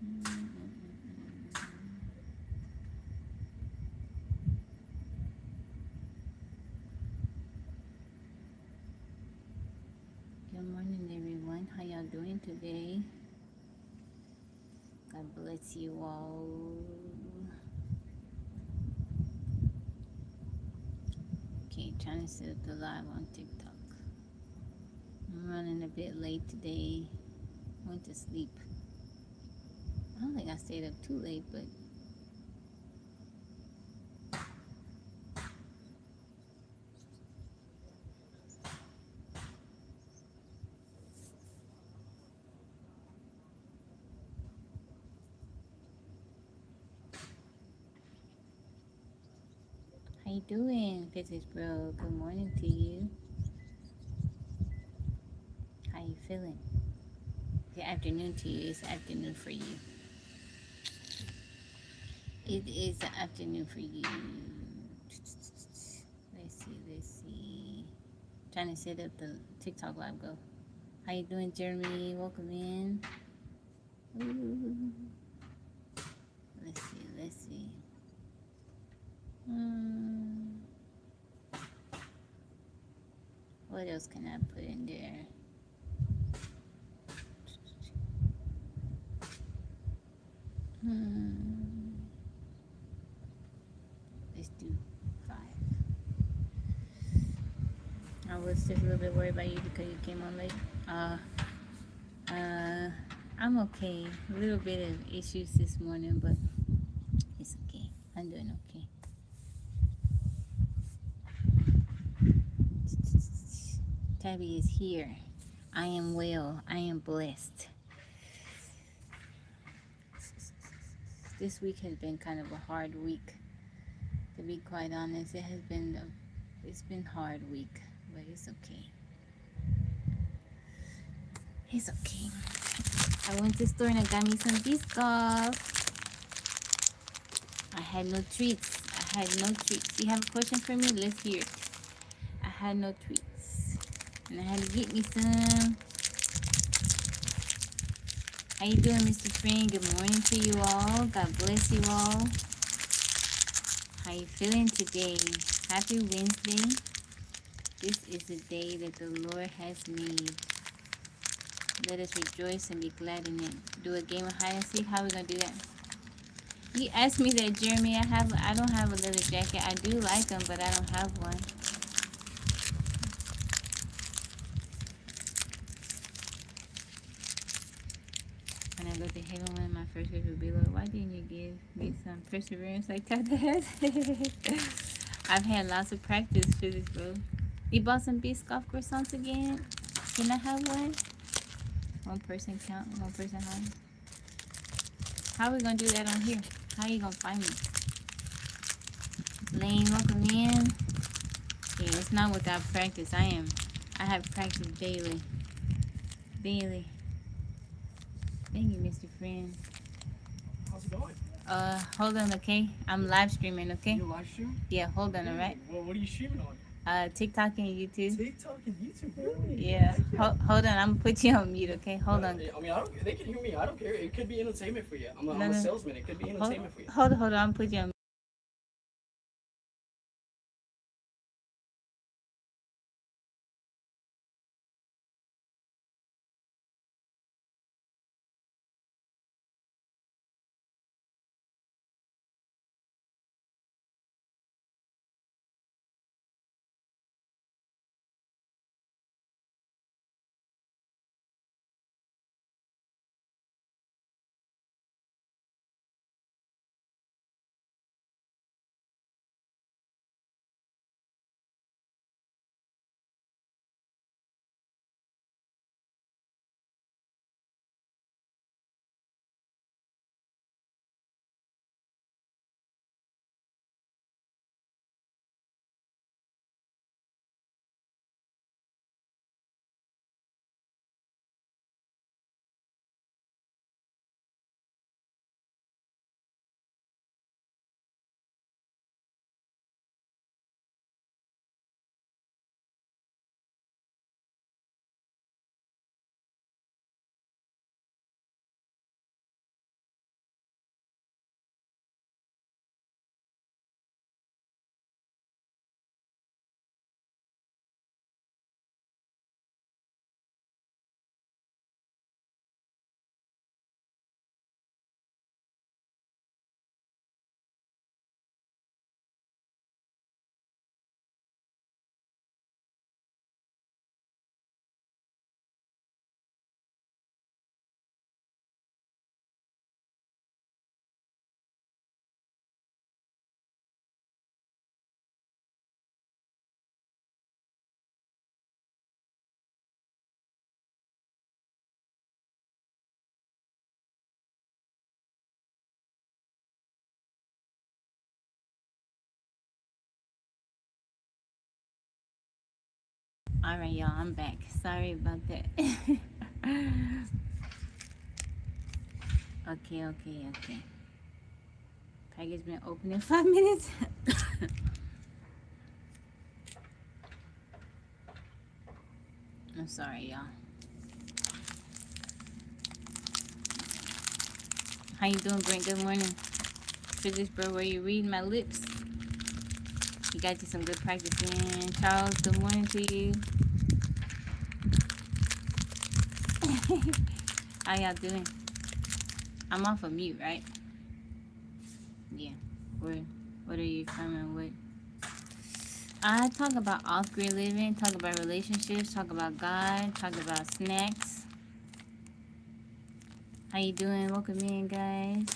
Good morning, everyone. How y'all doing today? God bless you all. Okay, trying to set up the live on TikTok. I'm running a bit late today. Went to sleep. I don't think I stayed up too late, but how you doing, Physics Bro? Good morning to you. How you feeling? Good afternoon to you. It's afternoon for you. It is the afternoon for you. Let's see. Trying to set up the TikTok live go. How you doing, Jeremy? Welcome in. Ooh. Let's see. What else can I put in there? Let's do 5. I was just a little bit worried about you because you came on late. I'm okay. A little bit of issues this morning, but it's okay. I'm doing okay. Tabby is here. I am well. I am blessed. This week has been kind of a hard week. To be quite honest, it's been hard week, but it's okay. It's okay. I went to the store and I got me some Biscoff. I had no treats. You have a question for me? Let's hear it. I had no treats. And I had to get me some. How you doing, Mr. Friend? Good morning to you all. God bless you all. How you feeling today? Happy Wednesday. This is the day that the Lord has made. Let us rejoice and be glad in it. Do a game of hide and seek. How are we gonna do that? You asked me that, Jeremy. I don't have a leather jacket. I do like them, but I don't have one. When I go to heaven, one of my first words will be, Lord, why didn't you give me some perseverance like that? I've had lots of practice for this, bro. You bought some Biscoff croissants again? Can I have one? One person count, one person home. How are we gonna do that on here? How are you gonna find me? Lane, welcome in. Yeah, it's not without practice. I have practice daily. Daily. Thank you, Mr. Friend. How's it going? Hold on, okay? I'm live streaming, okay? You live stream? Yeah, hold on, alright? Well, what are you streaming on? TikTok and YouTube. TikTok and YouTube, really? Yeah. Hold on, I'm gonna put you on mute, okay? Hold on. I mean, they can hear me. I don't care. It could be entertainment for you. I'm a salesman. It could be entertainment for you. Hold on, I'm gonna put you on All right, y'all, I'm back. Sorry about that. Okay. Package been open in 5 minutes. I'm sorry, y'all. How you doing, Brent? Good morning. Physics, bro, where you reading my lips? You got you some good practice in. Charles, good morning to you. How y'all doing? I'm off of mute, right? Yeah. What are you from and what? I talk about off-grid living, talk about relationships, talk about God, talk about snacks. How you doing? Welcome in, guys.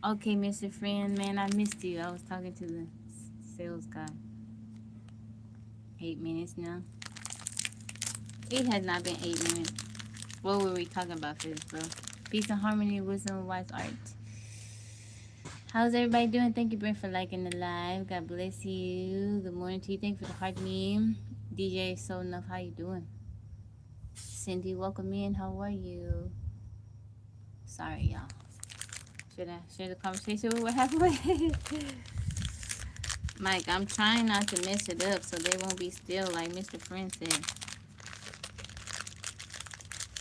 Okay, Mr. Friend, man, I missed you. I was talking to the sales guy. 8 minutes now. It has not been 8 minutes. What were we talking about, Fizz, bro? Peace and harmony, wisdom, wise art. How's everybody doing? Thank you, Brent, for liking the live. God bless you. Good morning to you. Thank you for the heart meme. DJ So Enough, how you doing? Cindy, welcome in. How are you? Sorry, y'all. Should I share the conversation with what happened? Mike, I'm trying not to mess it up so they won't be still like Mr. Friend said.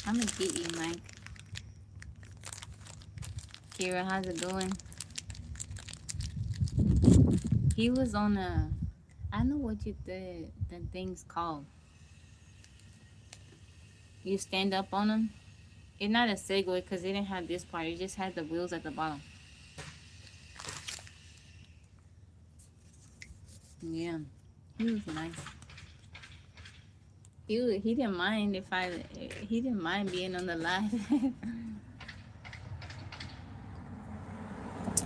I'm gonna get you, Mike. Kira, how's it going? He was on a, I know what the thing's called. You stand up on them. It's not a Segway because it didn't have this part. It just had the wheels at the bottom. Yeah, he was nice. He didn't mind he didn't mind being on the live.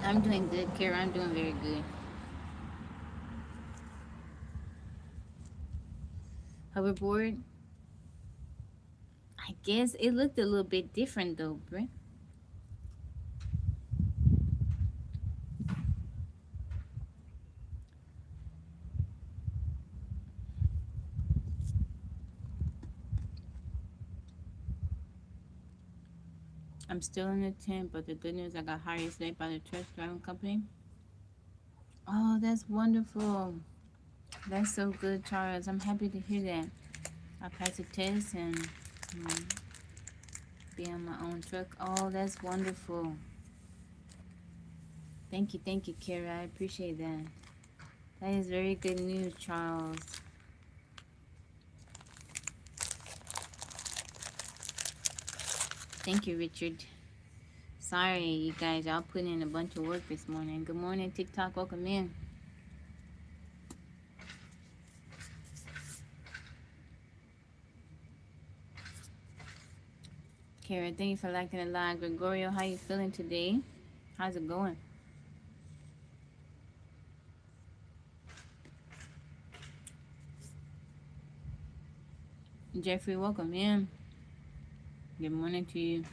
I'm doing good, Kara. I'm doing very good. Hoverboard. I guess it looked a little bit different though, Brent. I'm still in the tent, but the good news, I got hired yesterday by the truck driving company. Oh, that's wonderful. That's so good, Charles. I'm happy to hear that. I passed the test and be on my own truck. Oh, that's wonderful. Thank you, Kara. I appreciate that. That is very good news, Charles. Thank you, Richard. Sorry, you guys. Y'all put in a bunch of work this morning. Good morning, TikTok. Welcome in. Kara, thank you for liking the live. Gregorio, how you feeling today? How's it going? Jeffrey, welcome in. Good morning to you.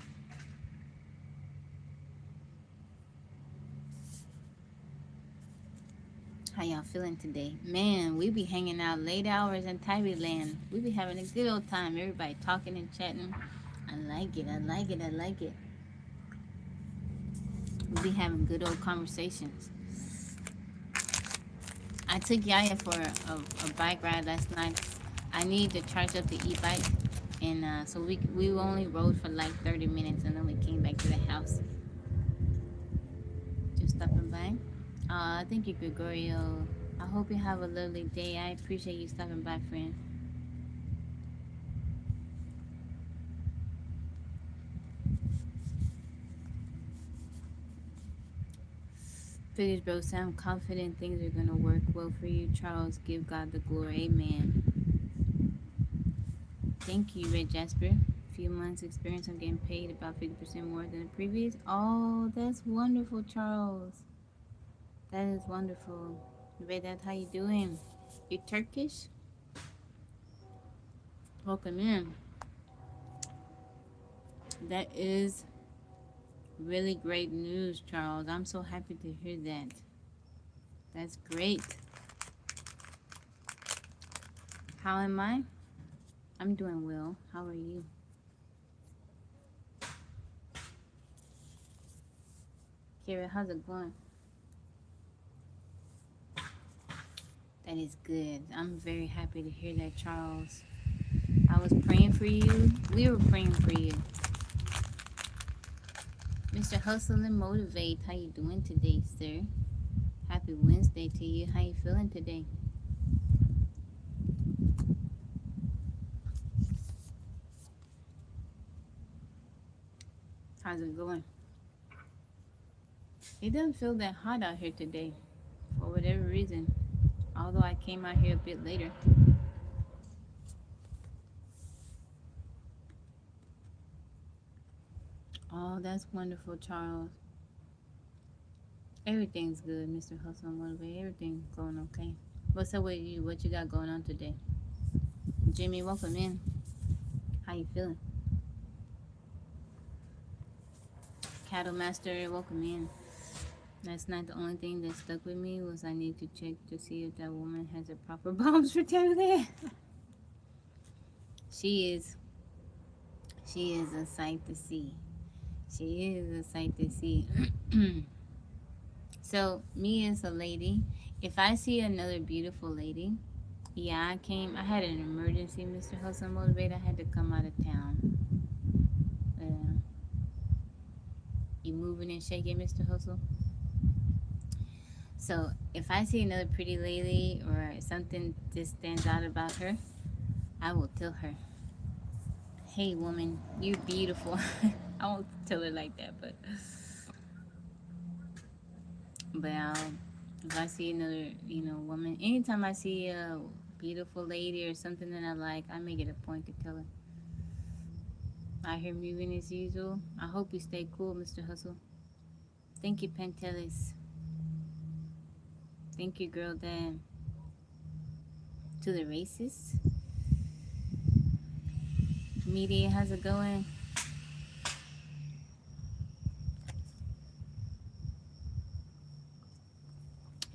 How y'all feeling today? Man, we be hanging out late hours in Tabi land. We be having a good old time. Everybody talking and chatting. I like it. We be having good old conversations. I took Yaya for a bike ride last night. I need to charge up the e-bike. And so we only rode for like 30 minutes and then we came back to the house. Just stopping by. Thank you, Gregorio. I hope you have a lovely day. I appreciate you stopping by, friend. Finish, bro. I'm confident things are gonna work well for you. Charles, give God the glory. Amen. Thank you, Red Jasper. Few months experience on getting paid about 50% more than the previous. Oh, that's wonderful, Charles. That is wonderful. Vedat, how you doing? You Turkish? Welcome in. That is really great news, Charles. I'm so happy to hear that. That's great. How am I? I'm doing well. How are you? Kara, how's it going? That is good. I'm very happy to hear that, Charles. I was praying for you. We were praying for you. Mr. Hustle and Motivate, how you doing today, sir? Happy Wednesday to you. How you feeling today? How's it going? It doesn't feel that hot out here today, for whatever reason. Although I came out here a bit later. Oh, that's wonderful, Charles. Everything's good, Mr. Hustle and Motivate. Everything's going okay. What's up with you? What you got going on today? Jimmy, welcome in. How you feeling? Cattle Master, welcome in. Last night, the only thing that stuck with me was I need to check to see if that woman has a proper bombs for Taylor. She is a sight to see. She is a sight to see. So, me as a lady, if I see another beautiful lady, yeah, I had an emergency, Mr. Hustle and Motivate. I had to come out of town. You moving and shaking, Mr. Hustle? So, if I see another pretty lady or something just stands out about her, I will tell her, hey, woman, you're beautiful. I won't tell her like that, but if I see another, woman, anytime I see a beautiful lady or something that I like, I make it a point to tell her. Out here moving as usual. I hope you stay cool, Mr. Hustle. Thank you, Pantelis. Thank you, girl, Dan. To the races. Media, how's it going?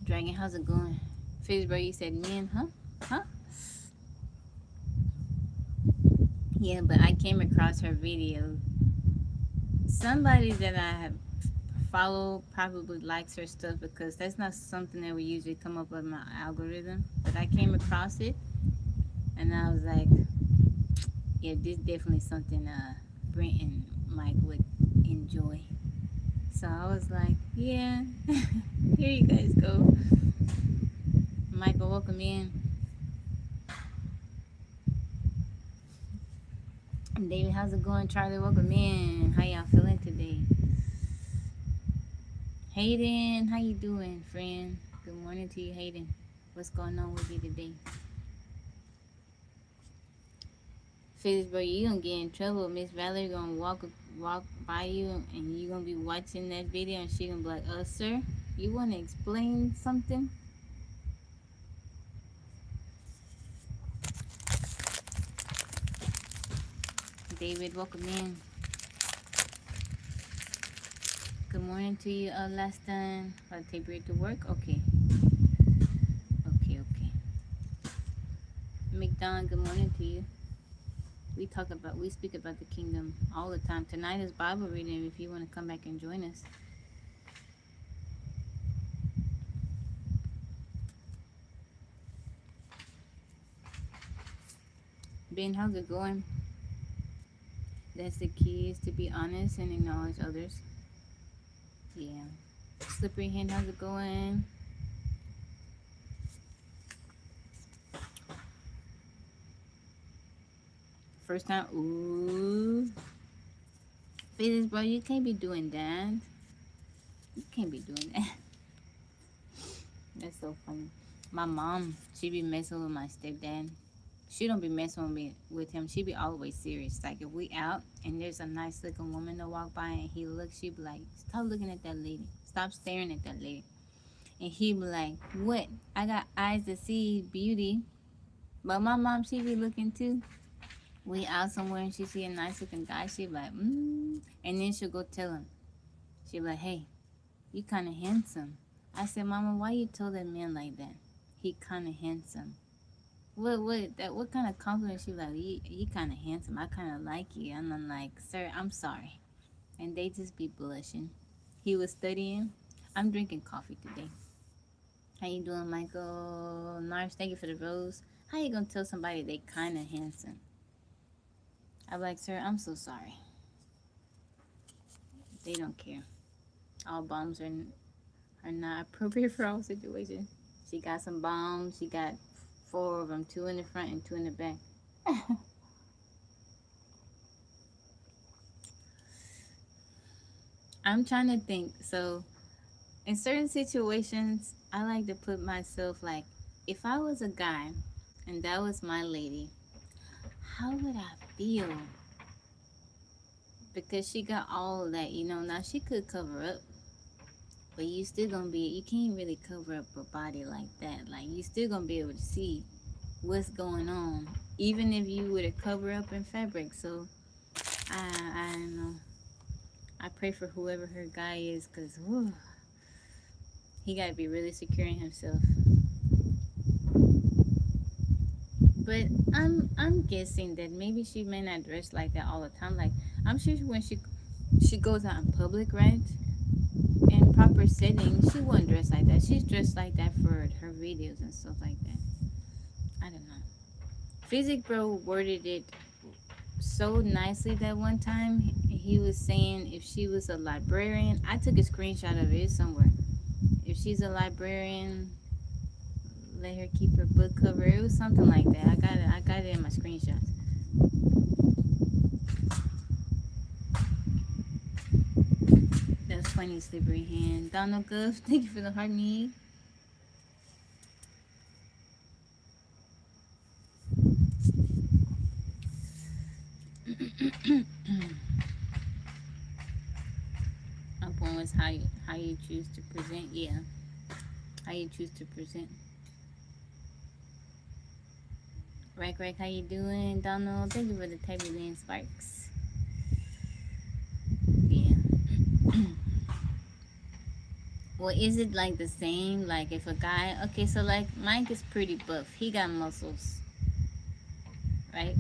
Dragon, how's it going? Fizbro, you said men, huh? Huh? Yeah, but I came across her video. Somebody that I have followed probably likes her stuff because that's not something that would usually come up with my algorithm. But I came across it and I was like, yeah, this is definitely something Brent and Mike would enjoy. So I was like, yeah, here you guys go. Michael, welcome in. David, how's it going? Charlie, welcome in. How y'all feeling today? Hayden, how you doing, friend? Good morning to you, Hayden. What's going on with you today? Phyllis, bro, you gonna get in trouble. Miss Valerie gonna walk by you and you gonna be watching that video and she gonna be like, sir, you wanna explain something? David, welcome in. Good morning to you, last time. I'll take break to work? Okay. Okay. McDonald, good morning to you. We speak about the kingdom all the time. Tonight is Bible reading if you want to come back and join us. Ben, how's it going? That's the key, is to be honest and acknowledge others. Yeah. Slippery Hand, how's it going? First time, ooh. Felix, bro, you can't be doing that. You can't be doing that. That's so funny. My mom, she be messing with my stepdad. She don't be messing with him. She be always serious. Like if we out and there's a nice looking woman to walk by and he looks, she be like, stop looking at that lady. Stop staring at that lady. And he be like, what? I got eyes to see beauty. But my mom, she be looking too. We out somewhere and she see a nice looking guy. She be like, And then she'll go tell him. She be like, hey, you kind of handsome. I said, Mama, why you tell that man like that? He kind of handsome. what kind of compliment she like? You kind of handsome. I kind of like you. And I'm like, sir, I'm sorry. And they just be blushing. He was studying. I'm drinking coffee today. How you doing, Michael? Nars, thank you for the rose. How you gonna tell somebody they kind of handsome? I'm like, sir, I'm so sorry. They don't care. All bombs are not appropriate for all situations. She got some bombs. She got 4 of them, 2 in the front and 2 in the back. I'm trying to think. So, in certain situations, I like to put myself like, if I was a guy and that was my lady, how would I feel? Because she got all that, now she could cover up, but you still gonna be, you can't really cover up her body like that. Like, you still gonna be able to see what's going on, even if you were to cover up in fabric. So, I don't know. I pray for whoever her guy is, because he got to be really secure in himself. But I'm guessing that maybe she may not dress like that all the time. Like, I'm sure when she goes out in public, right? In proper settings, she wouldn't dress like that. She's dressed like that for her videos and stuff like that. I don't know. Physic Bro worded it so nicely that one time he was saying if she was a librarian, I took a screenshot of it somewhere. If she's a librarian, let her keep her book cover. It was something like that. I got it in my screenshots. That's funny, slippery hand. Donald Gov, thank you for the heart knee. My point was how you choose to present. Yeah, how you choose to present. Rack, how you doing, Donald? Thank you for the Tabby Land Sparks. Yeah. Well, is it like the same? Like if a guy, okay, so like Mike is pretty buff. He got muscles, right?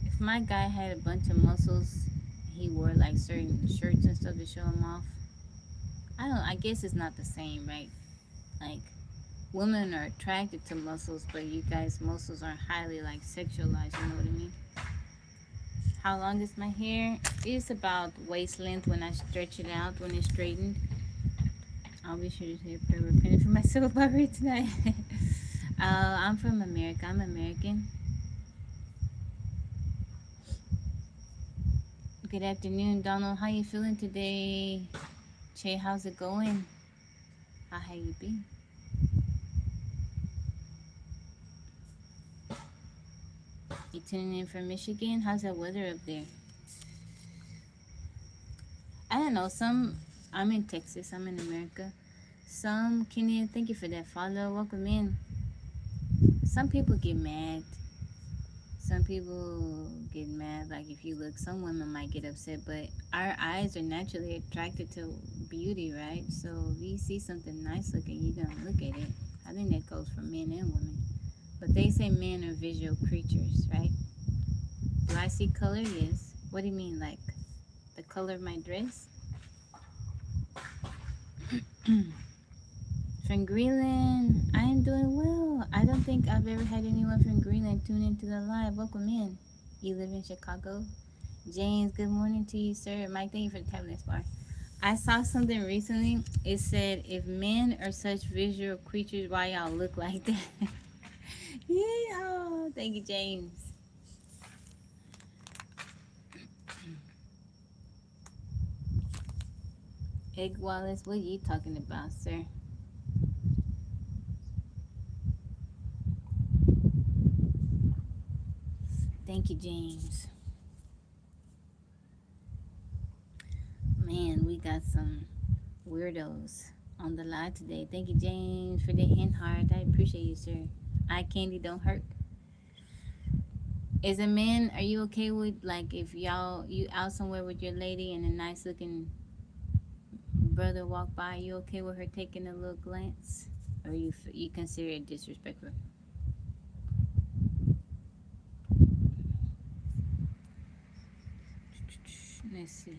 If my guy had a bunch of muscles, he wore like certain shirts and stuff to show him off. I guess it's not the same, right? Like women are attracted to muscles, but you guys' muscles aren't highly like sexualized, you know what I mean? How long is my hair? It's about waist length when I stretch it out, when it's straightened. I'll be sure to say a prayer repenting for myself by read tonight. I'm from America. I'm American. Good afternoon, Donald. How you feeling today? Che, how's it going? How you been? You tuning in from Michigan? How's that weather up there? I don't know. I'm in Texas. I'm in America. Kenyan, thank you for that follow. Welcome in. Some people get mad. Some people get mad. Like if you look, some women might get upset. But our eyes are naturally attracted to beauty, right? So if you see something nice looking, you're gonna look at it. I think that goes for men and women. But they say men are visual creatures, right? Do I see color? Yes. What do you mean, like the color of my dress? From Greenland, I am doing well. I don't think I've ever had anyone from Greenland tune into the live. Welcome in. You live in Chicago? James, good morning to you, sir. Mike, thank you for the tablet bar. I saw something recently. It said, if men are such visual creatures, why y'all look like that? Yeah, thank you, James. Egg Wallace, what are you talking about, sir? Thank you, James. Man, we got some weirdos on the live today. Thank you, James, for the hint heart. I appreciate you, sir. Eye candy don't hurt. As a man, are you okay with like if you out somewhere with your lady and a nice looking brother walk by? You okay with her taking a little glance, or you consider it disrespectful? Let's see.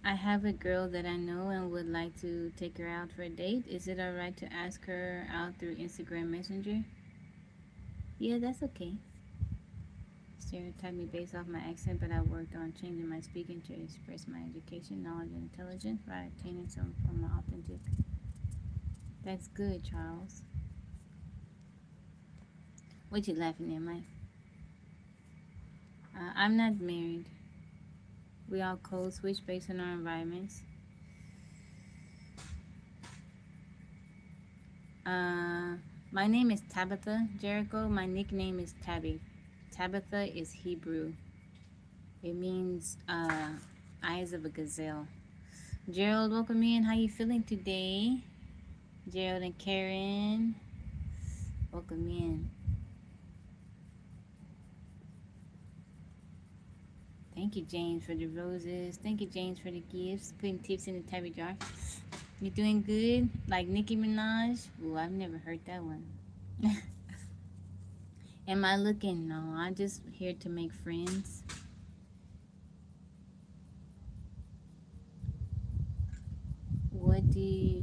I have a girl that I know and would like to take her out for a date. Is it alright to ask her out through Instagram Messenger? Yeah, that's okay. Stereotype me based off my accent, but I worked on changing my speaking to express my education, knowledge, and intelligence by obtaining some from my authentic. That's good, Charles. What you laughing at, Mike? I'm not married. We all code switch based on our environments. My name is Tabitha Jericho. My nickname is Tabby. Tabitha is Hebrew. It means eyes of a gazelle. Gerald, welcome in. How you feeling today? Gerald and Karen, welcome in. Thank you, James, for the roses. Thank you, James, for the gifts. Putting tips in the tabby jar. You doing good? Like Nicki Minaj? Ooh, I've never heard that one. Am I looking? No, I'm just here to make friends.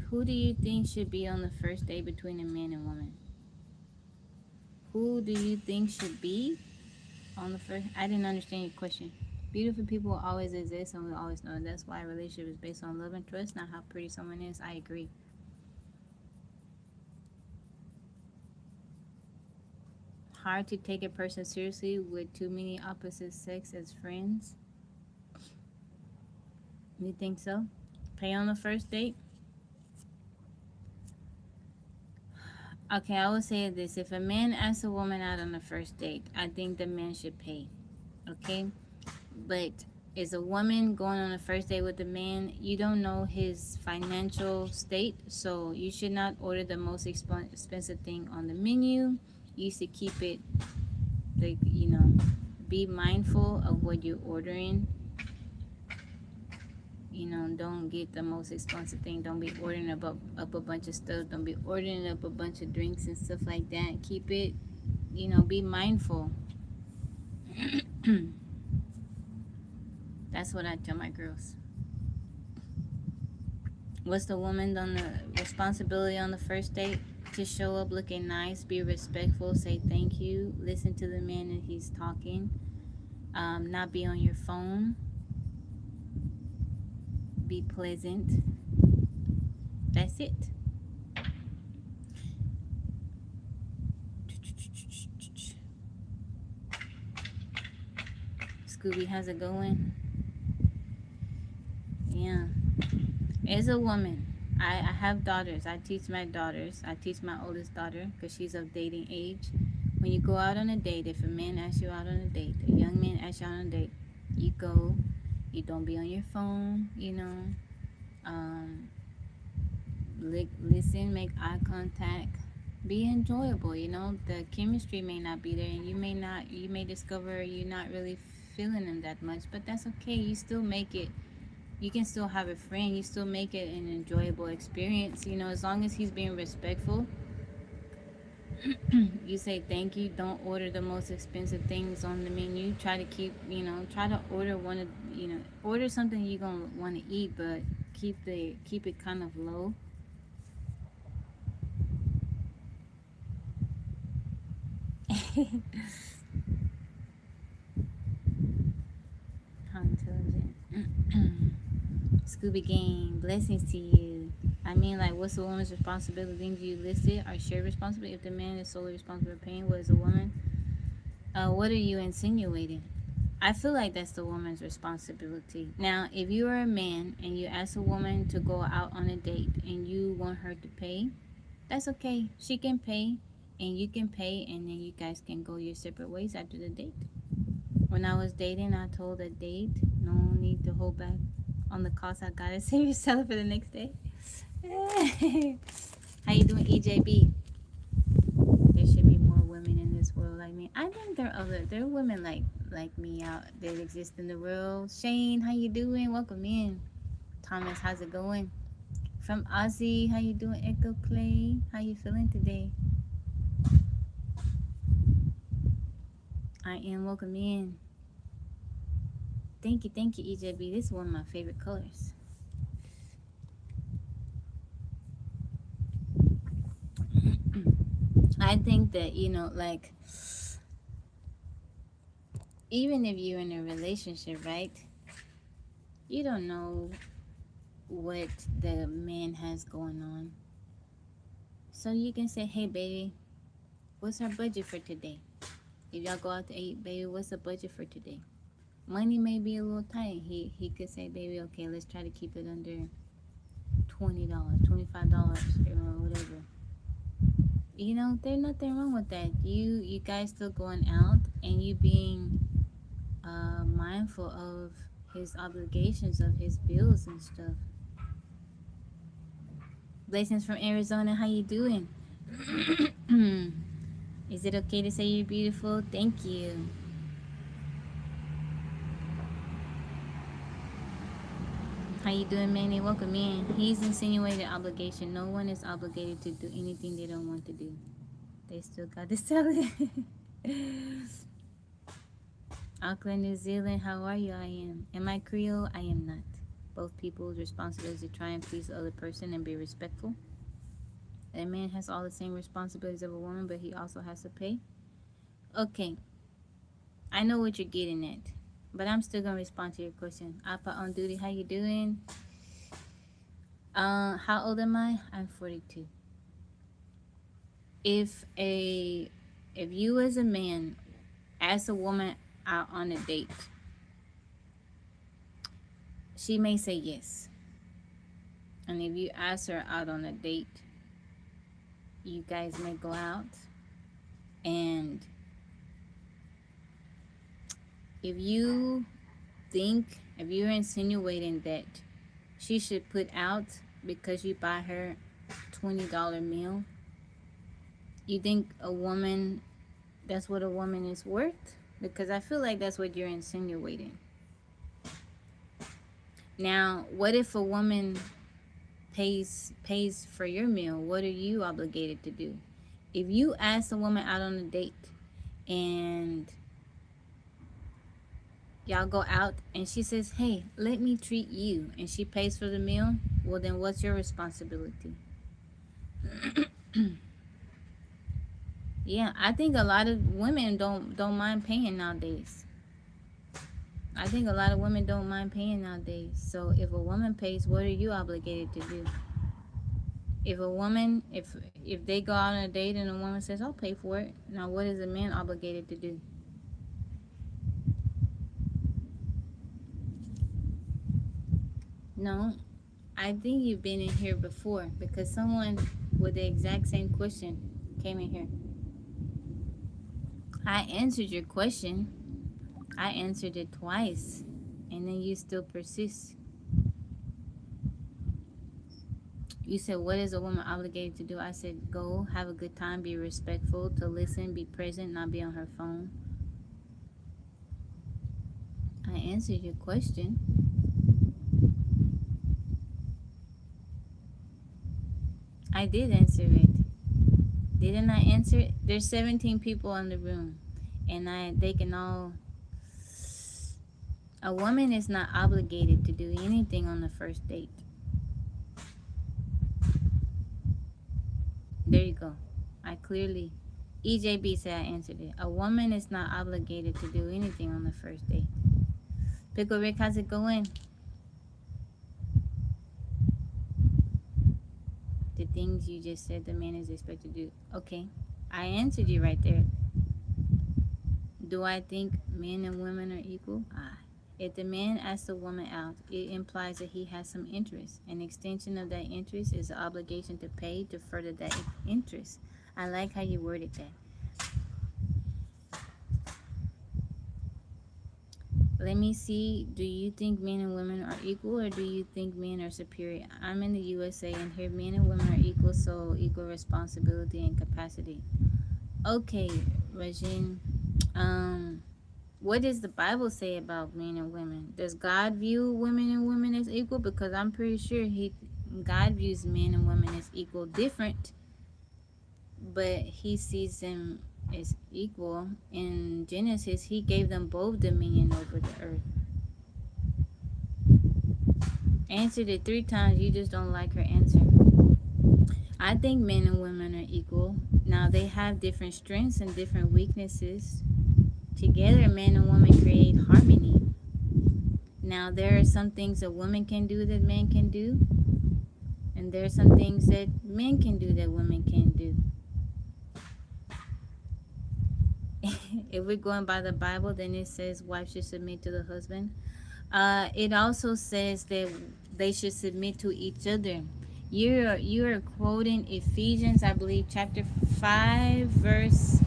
Who do you think should be on the first date between a man and woman? Who do you think should be on the first? I didn't understand your question. Beautiful people will always exist, and we always know. That's why a relationship is based on love and trust, not how pretty someone is. I agree. Hard to take a person seriously with too many opposite sex as friends. You think so? Pay on the first date? Okay, I will say this. If a man asks a woman out on the first date, I think the man should pay. Okay? But is a woman going on a first date with a man, you don't know his financial state, so you should not order the most expensive thing on the menu. You should keep it, like, be mindful of what you're ordering. Don't get the most expensive thing. Don't be ordering up a bunch of stuff. Don't be ordering up a bunch of drinks and stuff like that. Keep it, be mindful. That's what I tell my girls. What's the woman on the responsibility on the first date? To show up looking nice, be respectful, say thank you, listen to the man that he's talking, not be on your phone, be pleasant. That's it. Scooby, how's it going? Yeah. As a woman, I have daughters. I teach my daughters. I teach my oldest daughter because she's of dating age. When you go out on a date, if a man asks you out on a date, a young man asks you out on a date, you go. You don't be on your phone, listen, make eye contact, be enjoyable. The chemistry may not be there, and you may discover you're not really feeling them that much, but that's okay. You still make it. You can still have a friend. You still make it an enjoyable experience. As long as he's being respectful. You say thank you. Don't order the most expensive things on the menu. Try to keep, try to order order something you're gonna want to eat, but keep it kind of low. How intelligent. Scooby Gang, blessings to you. I mean, like, what's the woman's responsibility? Things you listed are shared responsibility. If the man is solely responsible for paying, what is the woman? What are you insinuating? I feel like that's the woman's responsibility. Now, if you are a man and you ask a woman to go out on a date and you want her to pay, that's okay. She can pay and you can pay, and then you guys can go your separate ways after the date. When I was dating, I told a date, no need to hold back on the cost. I gotta save yourself for the next day. How you doing, EJB? There should be more women in this world like me. I think there are women like me out that exist in the world. Shane, how you doing? Welcome in. Thomas, how's it going? From Aussie, how you doing? Echo Clay, how you feeling today? I am. Welcome in. Thank you, EJB. This is one of my favorite colors. I think that, like, even if you're in a relationship, right? You don't know what the man has going on. So you can say, hey, baby, what's our budget for today? If y'all go out to eat, baby, what's the budget for today? Money may be a little tight. He could say, baby, okay, let's try to keep it under $20, $25, or whatever. There's nothing wrong with that. You guys still going out and you being mindful of his obligations, of his bills and stuff. Blessings from Arizona. How you doing? Is it okay to say you're beautiful? Thank you. How you doing, Manny? Welcome in. He's insinuated obligation. No one is obligated to do anything they don't want to do. They still got to sell it. Auckland, New Zealand. How are you? I am. Am I Creole? I am not. Both people's responsibility to try and please the other person and be respectful. A man has all the same responsibilities of a woman, but he also has to pay. Okay. I know what you're getting at, but I'm still gonna respond to your question. Appa on duty, how you doing? How old am I? I'm 42. If you as a man ask a woman out on a date, she may say yes. And if you ask her out on a date, you guys may go out, and if you're insinuating that she should put out because you buy her $20 meal, you think that's what a woman is worth? Because I feel like that's what you're insinuating. Now, what if a woman pays for your meal? What are you obligated to do? If you ask a woman out on a date and y'all go out and she says, hey, let me treat you, and she pays for the meal, well, then what's your responsibility? Yeah, I think a lot of women don't mind paying nowadays. I think a lot of women don't mind paying nowadays. So if a woman pays, what are you obligated to do? If a woman, if they go out on a date and a woman says, I'll pay for it, now what is a man obligated to do? No, I think you've been in here before, because someone with the exact same question came in here. I answered your question. I answered it twice, and then you still persist. You said, what is a woman obligated to do? I said, go, have a good time, be respectful, to listen, be present, not be on her phone. I answered your question. I did answer it. Didn't I answer it? There's 17 people in the room, and they can all... A woman is not obligated to do anything on the first date. There you go. I clearly... EJB said I answered it. A woman is not obligated to do anything on the first date. Pickle Rick, how's it going? The things you just said the man is expected to do. Okay, I answered you right there. Do I think men and women are equal? If the man asks the woman out, it implies that he has some interest. An extension of that interest is the obligation to pay to further that interest. I like how you worded that. Let me see. Do you think men and women are equal, or do you think men are superior? I'm in the USA, and here men and women are equal, so equal responsibility and capacity. Okay, Regine. What does the Bible say about men and women? Does God view women and women as equal? Because I'm pretty sure God views men and women as equal, different, but he sees them is equal. In Genesis, he gave them both dominion over the earth. Answered it 3 times. You just don't like her answer. I think men and women are equal. Now, they have different strengths and different weaknesses. Together, man and woman create harmony. Now, there are some things a woman can do that men can do. And there are some things that men can do that women can't do. If we're going by the Bible, then it says wife should submit to the husband. It also says that they should submit to each other. You're quoting Ephesians, I believe, chapter 5, verse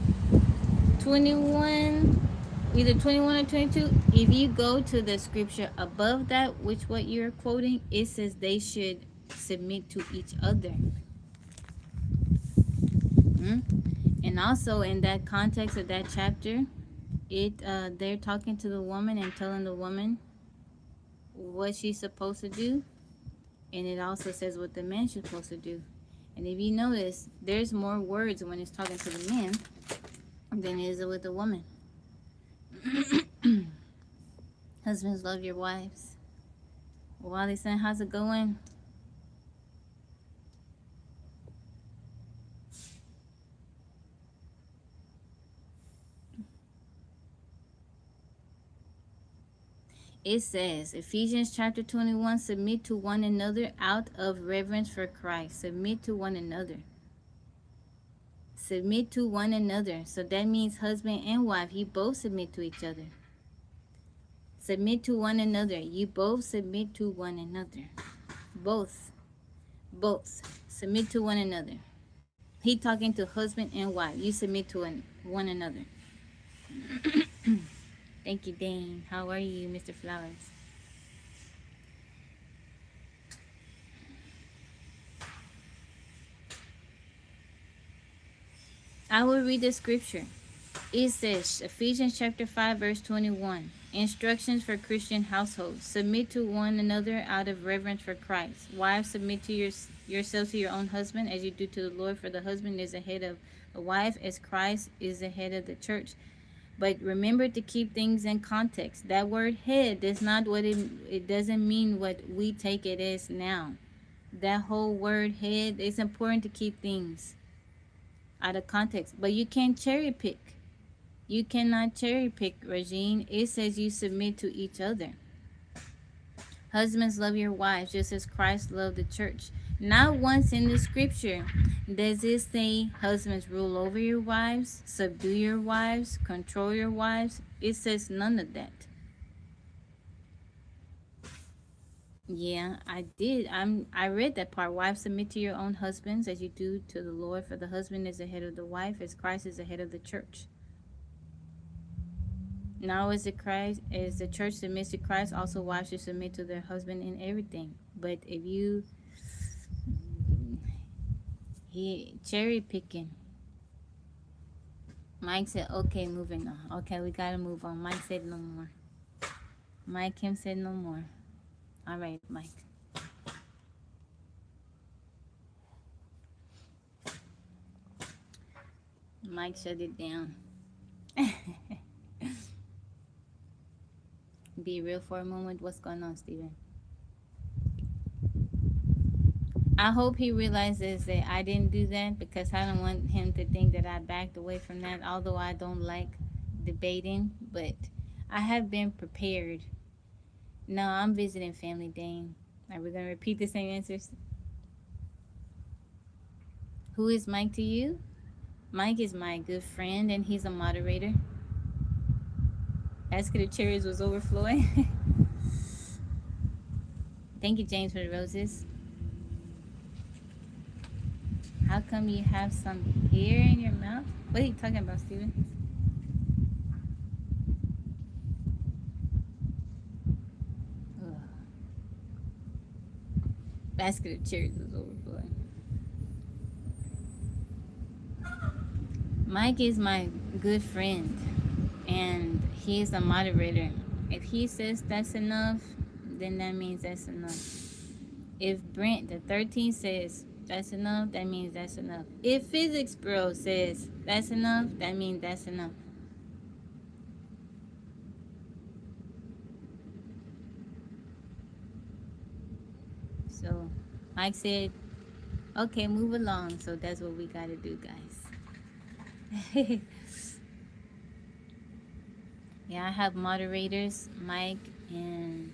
21, either 21 or 22. If you go to the scripture above that, which what you're quoting, it says they should submit to each other. And also in that context of that chapter, they're talking to the woman and telling the woman what she's supposed to do, and it also says what the man should supposed to do. And if you notice, there's more words when it's talking to the man than it is with the woman. Husbands, love your wives. Wally son, how's it going? It says, Ephesians chapter 21, submit to one another out of reverence for Christ. Submit to one another. Submit to one another. So that means husband and wife, you both submit to each other. Submit to one another. You both submit to one another. Both. Submit to one another. He talking to husband and wife. You submit to one another. Thank you, Dane. How are you, Mr. Flowers? I will read the scripture. It says, Ephesians chapter 5, verse 21. Instructions for Christian households. Submit to one another out of reverence for Christ. Wives, submit to yourselves to your own husband as you do to the Lord, for the husband is the head of the wife as Christ is the head of the church. But remember to keep things in context. That word head is not what it doesn't mean what we take it as now. That whole word head, it's important to keep things out of context. But you can't cherry pick. You cannot cherry pick, Regine. It says you submit to each other. Husbands, love your wives just as Christ loved the church. Not once in the scripture does it say husbands rule over your wives, subdue your wives, control your wives. It says none of that. Yeah, I did. I read that part. Wives, submit to your own husbands as you do to the Lord, for the husband is the head of the wife as Christ is the head of the church. Now as the church submits to Christ, also wives should submit to their husband in everything. But if you cherry picking. Mike said, okay, moving on. Okay, we gotta move on. Mike said no more. Mike Kim said no more. All right, Mike. Mike shut it down. Be real for a moment. What's going on, Steven? I hope he realizes that I didn't do that, because I don't want him to think that I backed away from that, although I don't like debating, but I have been prepared. No, I'm visiting family, Dane. Are we going to repeat the same answers? Who is Mike to you? Mike is my good friend, and he's a moderator. Ask the cherries was overflowing. Thank you, James, for the roses. How come you have some hair in your mouth? What are you talking about, Steven? Ugh. Basket of cherries was overflowing. Mike is my good friend, and he is a moderator. If he says that's enough, then that means that's enough. If Brent, the 13 says, that's enough, that means that's enough. If physics bro says that's enough, that means that's enough. So Mike said, okay, move along. So that's what we got to do, guys. Yeah, I have moderators, Mike and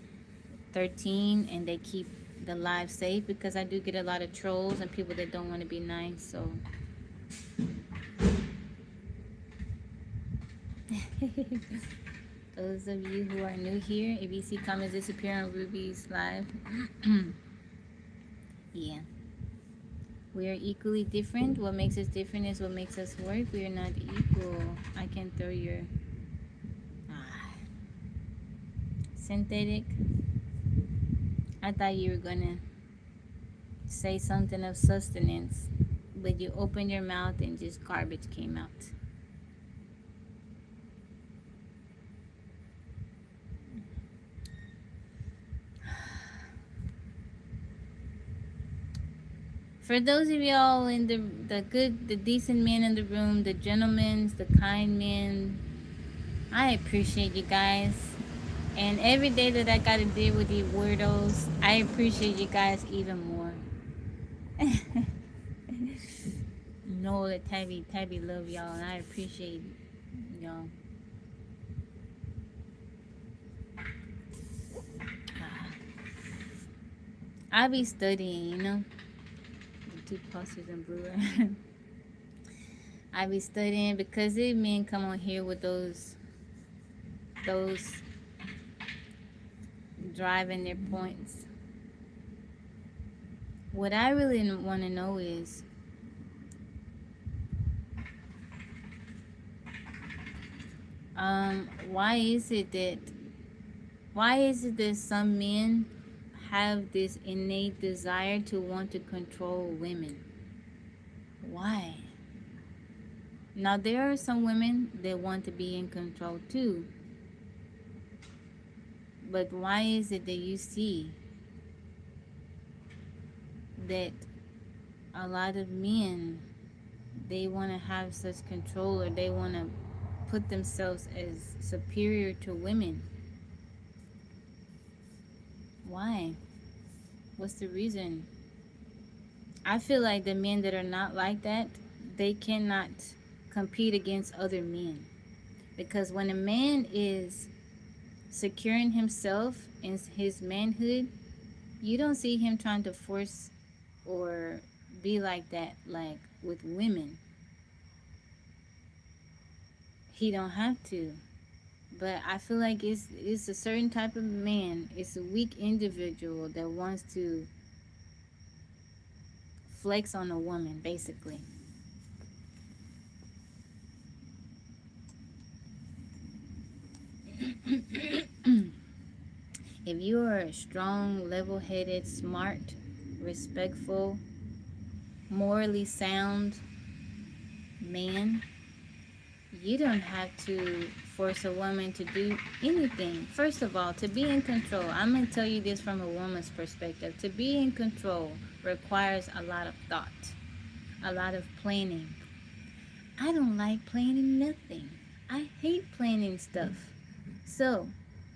13, and they keep the live safe because I do get a lot of trolls and people that don't want to be nice. So those of you who are new here, if you see comments disappear on Ruby's live, yeah, we are equally different. What makes us different is what makes us work. We are not equal. I can throw your synthetic. I thought you were gonna say something of sustenance, but you opened your mouth and just garbage came out. For those of y'all in the good, the decent men in the room, the gentlemen, the kind men, I appreciate you guys. And every day that I gotta deal with these weirdos, I appreciate you guys even more. Know that Tabby love y'all, and I appreciate y'all. I be studying, you know. The two posters in blue. I be studying because these men come on here with those driving their points. What I really want to know is why is it that some men have this innate desire to want to control women? Why? Now there are some women that want to be in control too, but why is it that you see that a lot of men, they want to have such control, or they want to put themselves as superior to women? Why? What's the reason? I feel like the men that are not like that, they cannot compete against other men. Because when a man is securing himself in his manhood, you don't see him trying to force or be like that, like with women. He don't have to. But I feel like it's a certain type of man, it's a weak individual that wants to flex on a woman, basically. If you are a strong, level-headed, smart, respectful, morally sound man, you don't have to force a woman to do anything. First of all, to be in control, I'm going to tell you this from a woman's perspective. To be in control requires a lot of thought, a lot of planning. I don't like planning nothing. I hate planning stuff. So,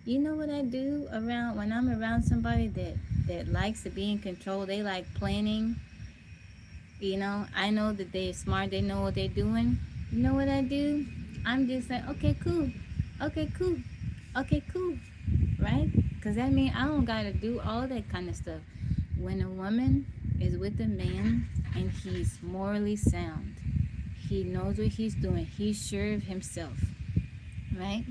you know what I do when I'm around somebody that likes to be in control, they like planning. You know, I know that they're smart, they know what they're doing. You know what I do? I'm just like, okay, cool. Okay, cool. Okay, cool. Right? Because that means I don't got to do all that kind of stuff. When a woman is with a man and he's morally sound, he knows what he's doing, he's sure of himself, right?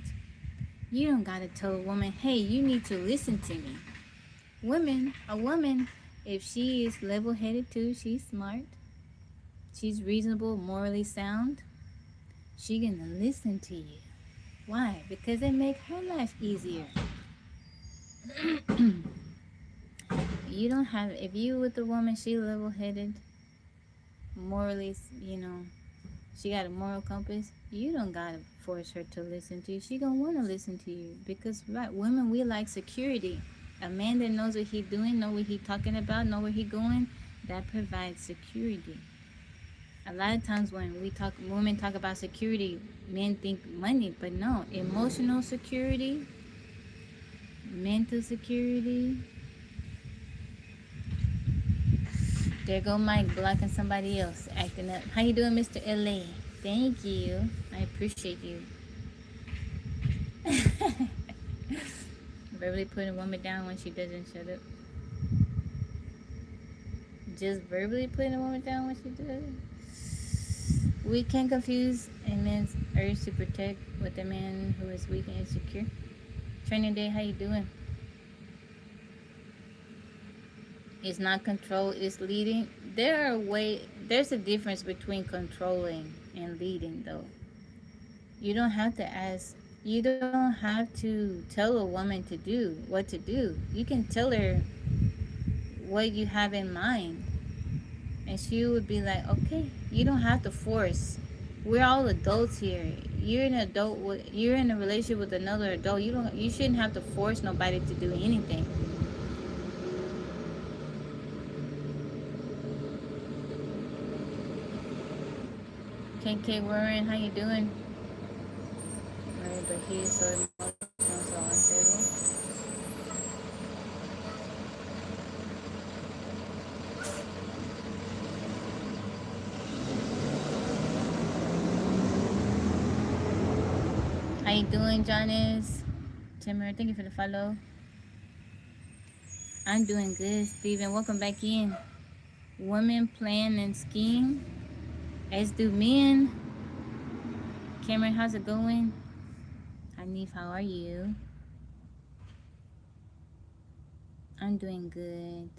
You don't got to tell a woman, hey, you need to listen to me. A woman, if she is level-headed too, she's smart, she's reasonable, morally sound, she gonna listen to you. Why? Because it makes her life easier. You don't have, if you with a woman, she level-headed, morally, you know, she got a moral compass, you don't gotta force her to listen to you. She gonna want to listen to you because, right, women, we like security. A man that knows what he's doing, know what he's talking about, know where he's going, that provides security. A lot of times when women talk about security, men think money, but no, emotional security, mental security. There go Mike blocking somebody else, acting up. How you doing, Mr. LA? Thank you. I appreciate you. Verbally putting a woman down when she doesn't shut up. Just verbally putting a woman down when she does. We can confuse a man's urge to protect with a man who is weak and insecure. Training Day, how you doing? It's not control, it's leading. There's a difference between controlling and leading though. You don't have to ask, you don't have to tell a woman to do what to do. You can tell her what you have in mind, and she would be like, okay. You don't have to force. We're all adults here. You're an adult. You're in a relationship with another adult. You shouldn't have to force nobody to do anything. KK Warren, how you doing? Right, but he's so emotional, so unstable. How you doing, Janice? Timur, thank you for the follow. I'm doing good, Steven. Welcome back in. Women plan and scheme, as do men. Cameron, how's it going? Hanif, how are you? I'm doing good.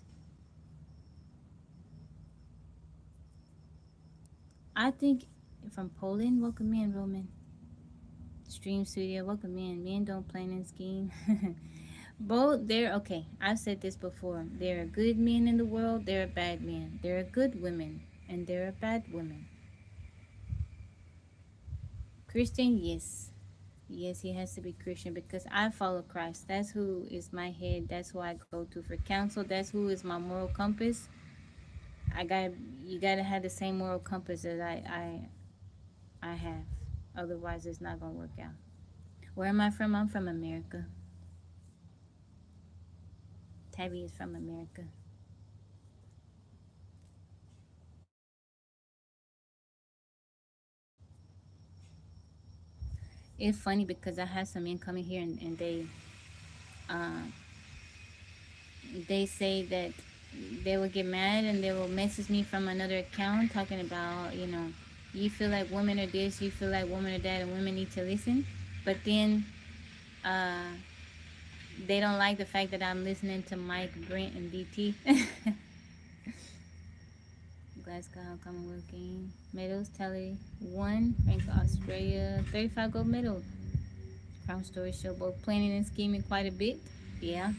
I think from Poland, welcome in, Roman. Stream Studio, welcome in. Men don't plan and scheme. Both, they're okay. I've said this before. There are good men in the world, there are bad men. There are good women, and there are bad women. Christian, yes. Yes, he has to be Christian because I follow Christ. That's who is my head. That's who I go to for counsel. That's who is my moral compass. You gotta have the same moral compass that I have. Otherwise, it's not gonna work out. Where am I from? I'm from America. Tabby is from America. It's funny because I had some men coming here and uh, they say that they will get mad and they will message me from another account talking about, you feel like women are this, you feel like women are that, and women need to listen. But then uh, they don't like the fact that I'm listening to Mike, Brent, and DT. Glasgow Commonwealth Game. Medals tally 1, ranked Australia, 35 gold medal. Crown stories show both planning and scheming quite a bit. Yeah.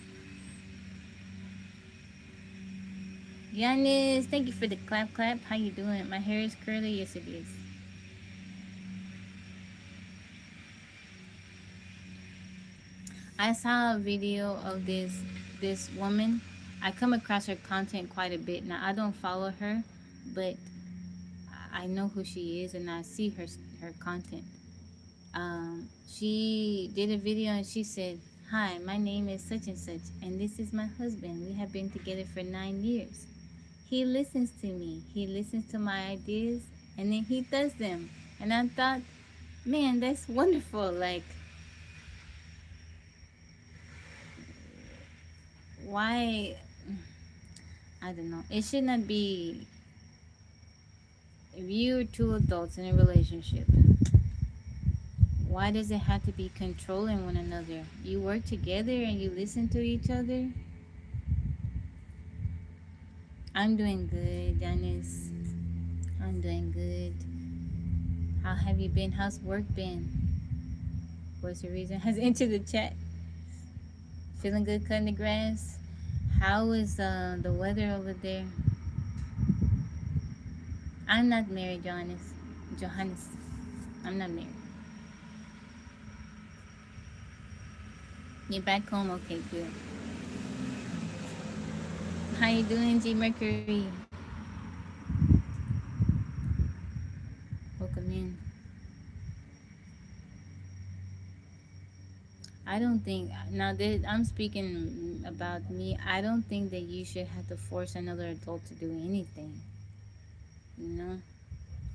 Giannis, thank you for the clap clap. How you doing? My hair is curly. Yes, it is. I saw a video of this woman. I come across her content quite a bit. Now I don't follow her, but I know who she is and I see her content. She did a video and she said, "Hi, my name is such and such, and this is my husband. We have been together for 9 years. He listens to me. He listens to my ideas, and then he does them." And I thought, man, that's wonderful. Like, why? I don't know. It should not be. If you're two adults in a relationship, why does it have to be controlling one another? You work together and you listen to each other. I'm doing good, Dennis. I'm doing good. How have you been? How's work been? What's your reason? Has entered the chat. Feeling good cutting the grass? How is the weather over there? I'm not married, Johannes. I'm not married. You're back home? Okay, good. How you doing, G Mercury? I don't think, now that I'm speaking about me, I don't think that you should have to force another adult to do anything. You know?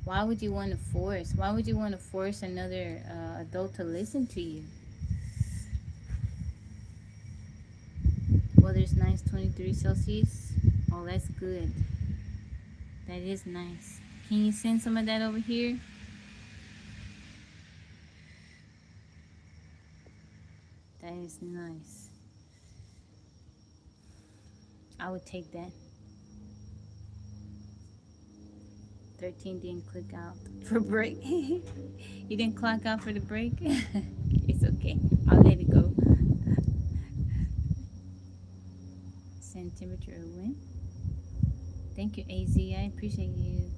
Why would you want to force? Why would you want to force another adult to listen to you? Weather's nice, 23 Celsius. Oh, that's good. That is nice. Can you send some of that over here? That is nice. I would take that. 13 didn't click out for break. You didn't clock out for the break? It's okay. I'll let it go. Send temperature or wind. Thank you, AZ. I appreciate you.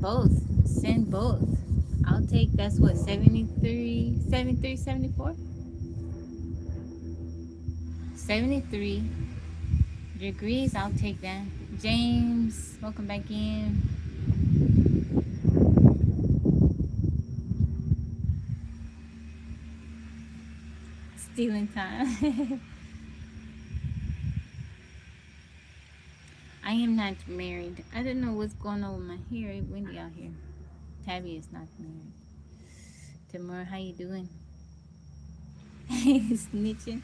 Both. Send both. I'll take, that's what, 73, 73, 74? 73 degrees. I'll take that. James, welcome back in. Stealing time. I am not married. I don't know what's going on with my hair. It's windy out here. Tabby is not married. Timur, how you doing? Snitching.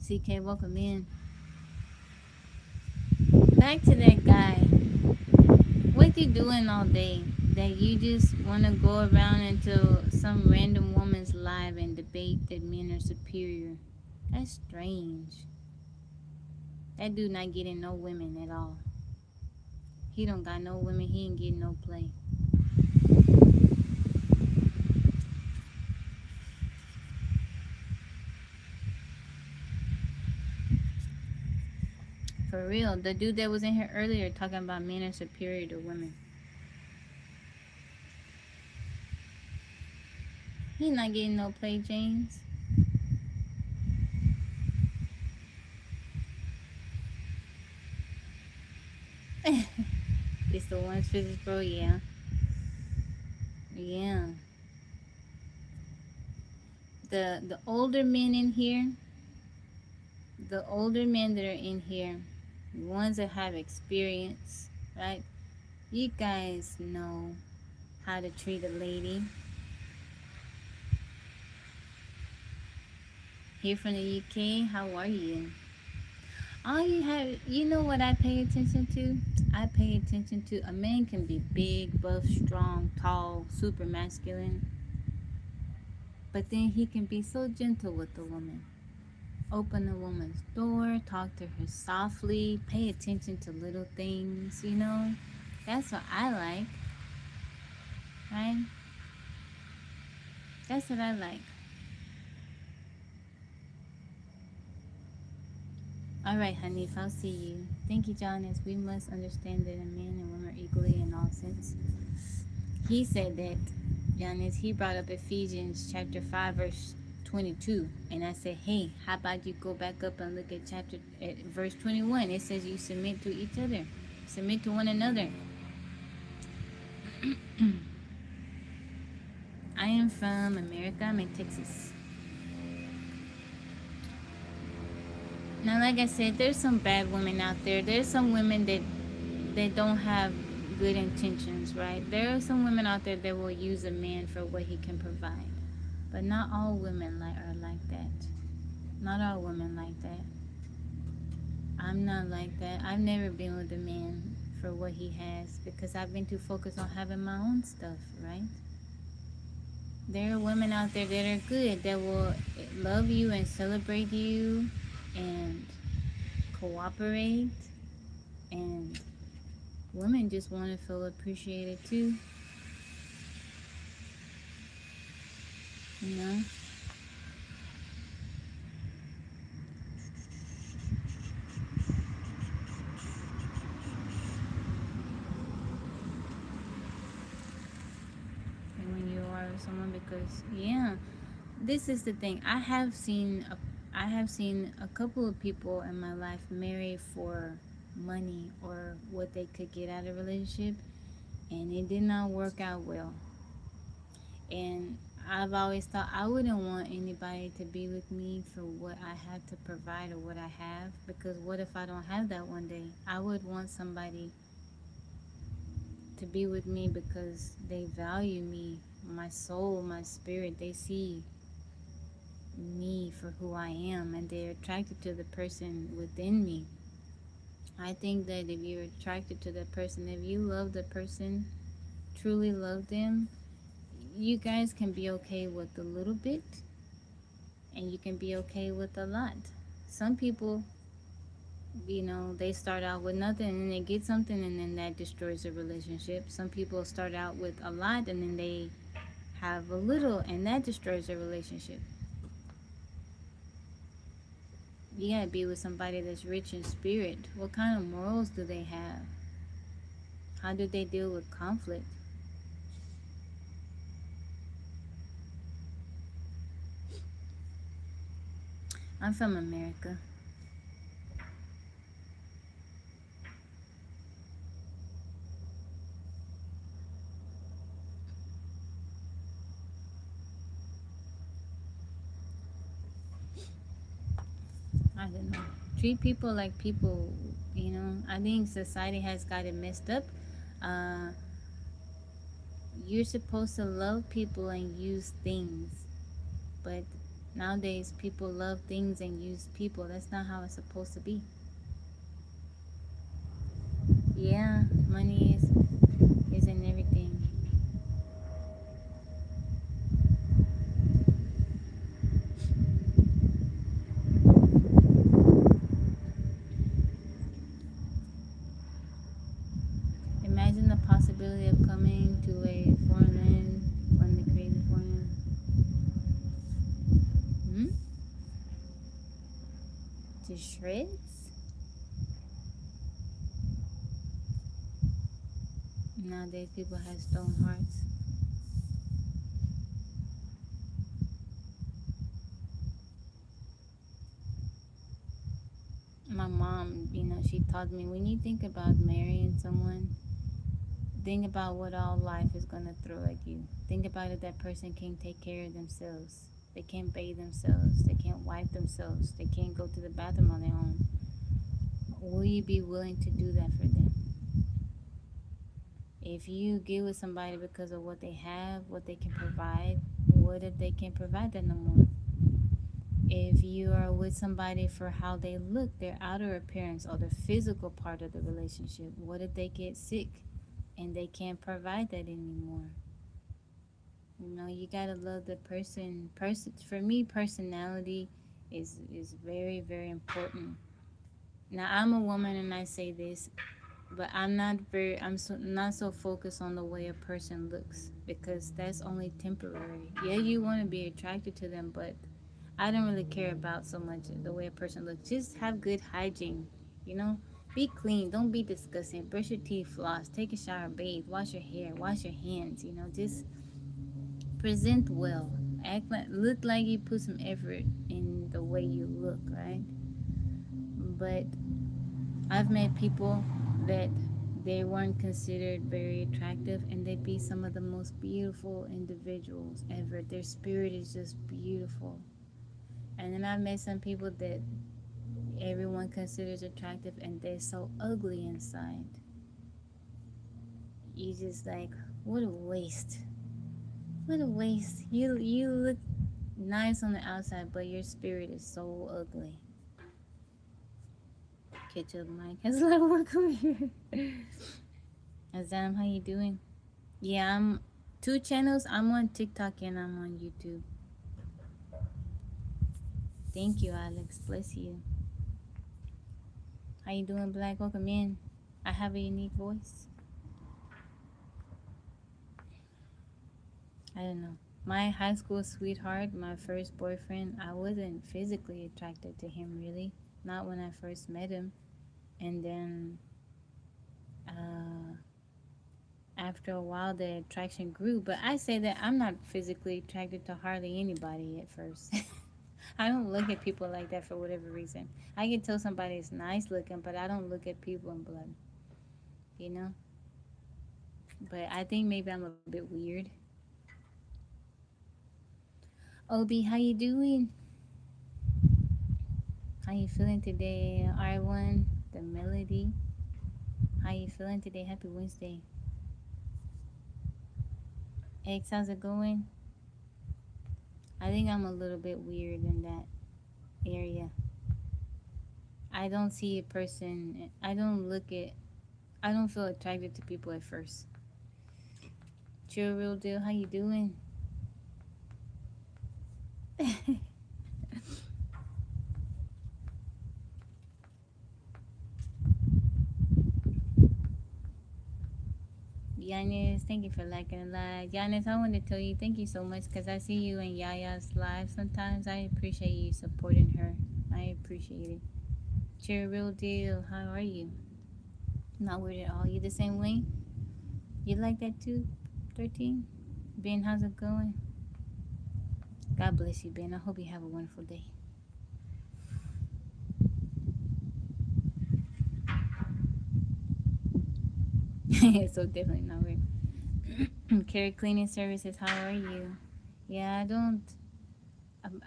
CK, welcome in. Back to that guy. What you doing all day that you just want to go around into some random woman's live and debate that men are superior? That's strange. That dude not getting no women at all. He don't got no women. He ain't getting no play. For real, the dude that was in here earlier talking about men are superior to women. He not getting no play, James. It's the ones physics, bro. Yeah. Yeah. The older men in here, the older men that are in here, the ones that have experience, right? You guys know how to treat a lady. Here from the UK, how are you? All you have, you know what I pay attention to? I pay attention to a man can be big, buff, strong, tall, super masculine, but then he can be so gentle with the woman. Open the woman's door, talk to her softly, pay attention to little things, you know? That's what I like, right? That's what I like. All right, Hanif, I'll see you. Thank you, John. As we must understand that a man and woman are equally in all sense. He said that, Giannis, he brought up Ephesians chapter 5, verse 22. And I said, hey, how about you go back up and look at verse 21. It says you submit to each other. Submit to one another. I am from America. I'm in Texas. Now, like I said, there's some bad women out there. There's some women that don't have good intentions, right? There are some women out there that will use a man for what he can provide. But not all women are like that. Not all women like that. I'm not like that. I've never been with a man for what he has because I've been too focused on having my own stuff, right? There are women out there that are good, that will love you and celebrate you and cooperate, and women just want to feel appreciated too, you know. And when you are with someone, because yeah, this is the thing. I have seen a couple of people in my life marry for money or what they could get out of a relationship, and it did not work out well. And I've always thought I wouldn't want anybody to be with me for what I have to provide or what I have, because what if I don't have that one day? I would want somebody to be with me because they value me, my soul, my spirit. They see me for who I am, and they're attracted to the person within me. I think that if you're attracted to that person, if you love the person, truly love them, you guys can be okay with a little bit and you can be okay with a lot. Some people, they start out with nothing and they get something and then that destroys a relationship. Some people start out with a lot and then they have a little and that destroys a relationship. You gotta be with somebody that's rich in spirit. What kind of morals do they have? How do they deal with conflict? I'm from America. I don't know. Treat people like people. I think society has got it messed up. Uh, you're supposed to love people and use things. But nowadays, people love things and use people. That's not how it's supposed to be. Yeah, money isn't everything. Imagine the possibility of coming to a foreign land, one of the crazy foreign land. To shreds? Nowadays, people have stone hearts. My mom, she taught me when you think about marrying someone, think about what all life is going to throw at you. Think about if that person can't take care of themselves. They can't bathe themselves. They can't wipe themselves. They can't go to the bathroom on their own. Will you be willing to do that for them? If you get with somebody because of what they have, what they can provide, what if they can't provide that no more? If you are with somebody for how they look, their outer appearance or the physical part of the relationship, what if they get sick and they can't provide that anymore? You gotta love the person. For me, personality is very, very important. Now I'm a woman and I say this, but not so focused on the way a person looks, because that's only temporary. Yeah, you want to be attracted to them, but I don't really care about so much the way a person looks. Just have good hygiene, you know? Be clean. Don't be disgusting. Brush your teeth, floss, take a shower, bathe, wash your hair, wash your hands, just present well. Look like you put some effort in the way you look, right? But I've met people that they weren't considered very attractive and they'd be some of the most beautiful individuals ever. Their spirit is just beautiful. And then I've met some people that everyone considers attractive and they're so ugly inside. You just like, what a waste. What a waste. You look nice on the outside, but your spirit is so ugly. Catch up, Mike. Has a lot of work over here. Azam, how you doing? Yeah, I'm 2 channels. I'm on TikTok and I'm on YouTube. Thank you, Alex. Bless you. How you doing, Black? Welcome in. I have a unique voice. I don't know. My high school sweetheart, my first boyfriend, I wasn't physically attracted to him really. Not when I first met him. And then after a while the attraction grew. But I say that I'm not physically attracted to hardly anybody at first. I don't look at people like that for whatever reason. I can tell somebody's nice looking, but I don't look at people in blood, you know? But I think maybe I'm a bit weird. Obi, how you doing? How you feeling today? R1, the melody. How you feeling today? Happy Wednesday. X, how's it going? I think I'm a little bit weird in that area. I don't see a person, I don't feel attracted to people at first. Chill, real deal, how you doing? Yanis, thank you for liking the live. Yanis, I want to tell you thank you so much because I see you in Yaya's live sometimes. I appreciate you supporting her. I appreciate it. Chill, real deal, how are you? Not weird at all. You the same way? You like that too? 13? Ben, how's it going? God bless you, Ben. I hope you have a wonderful day. So definitely not weird. Carry cleaning services, how are you? Yeah, I don't.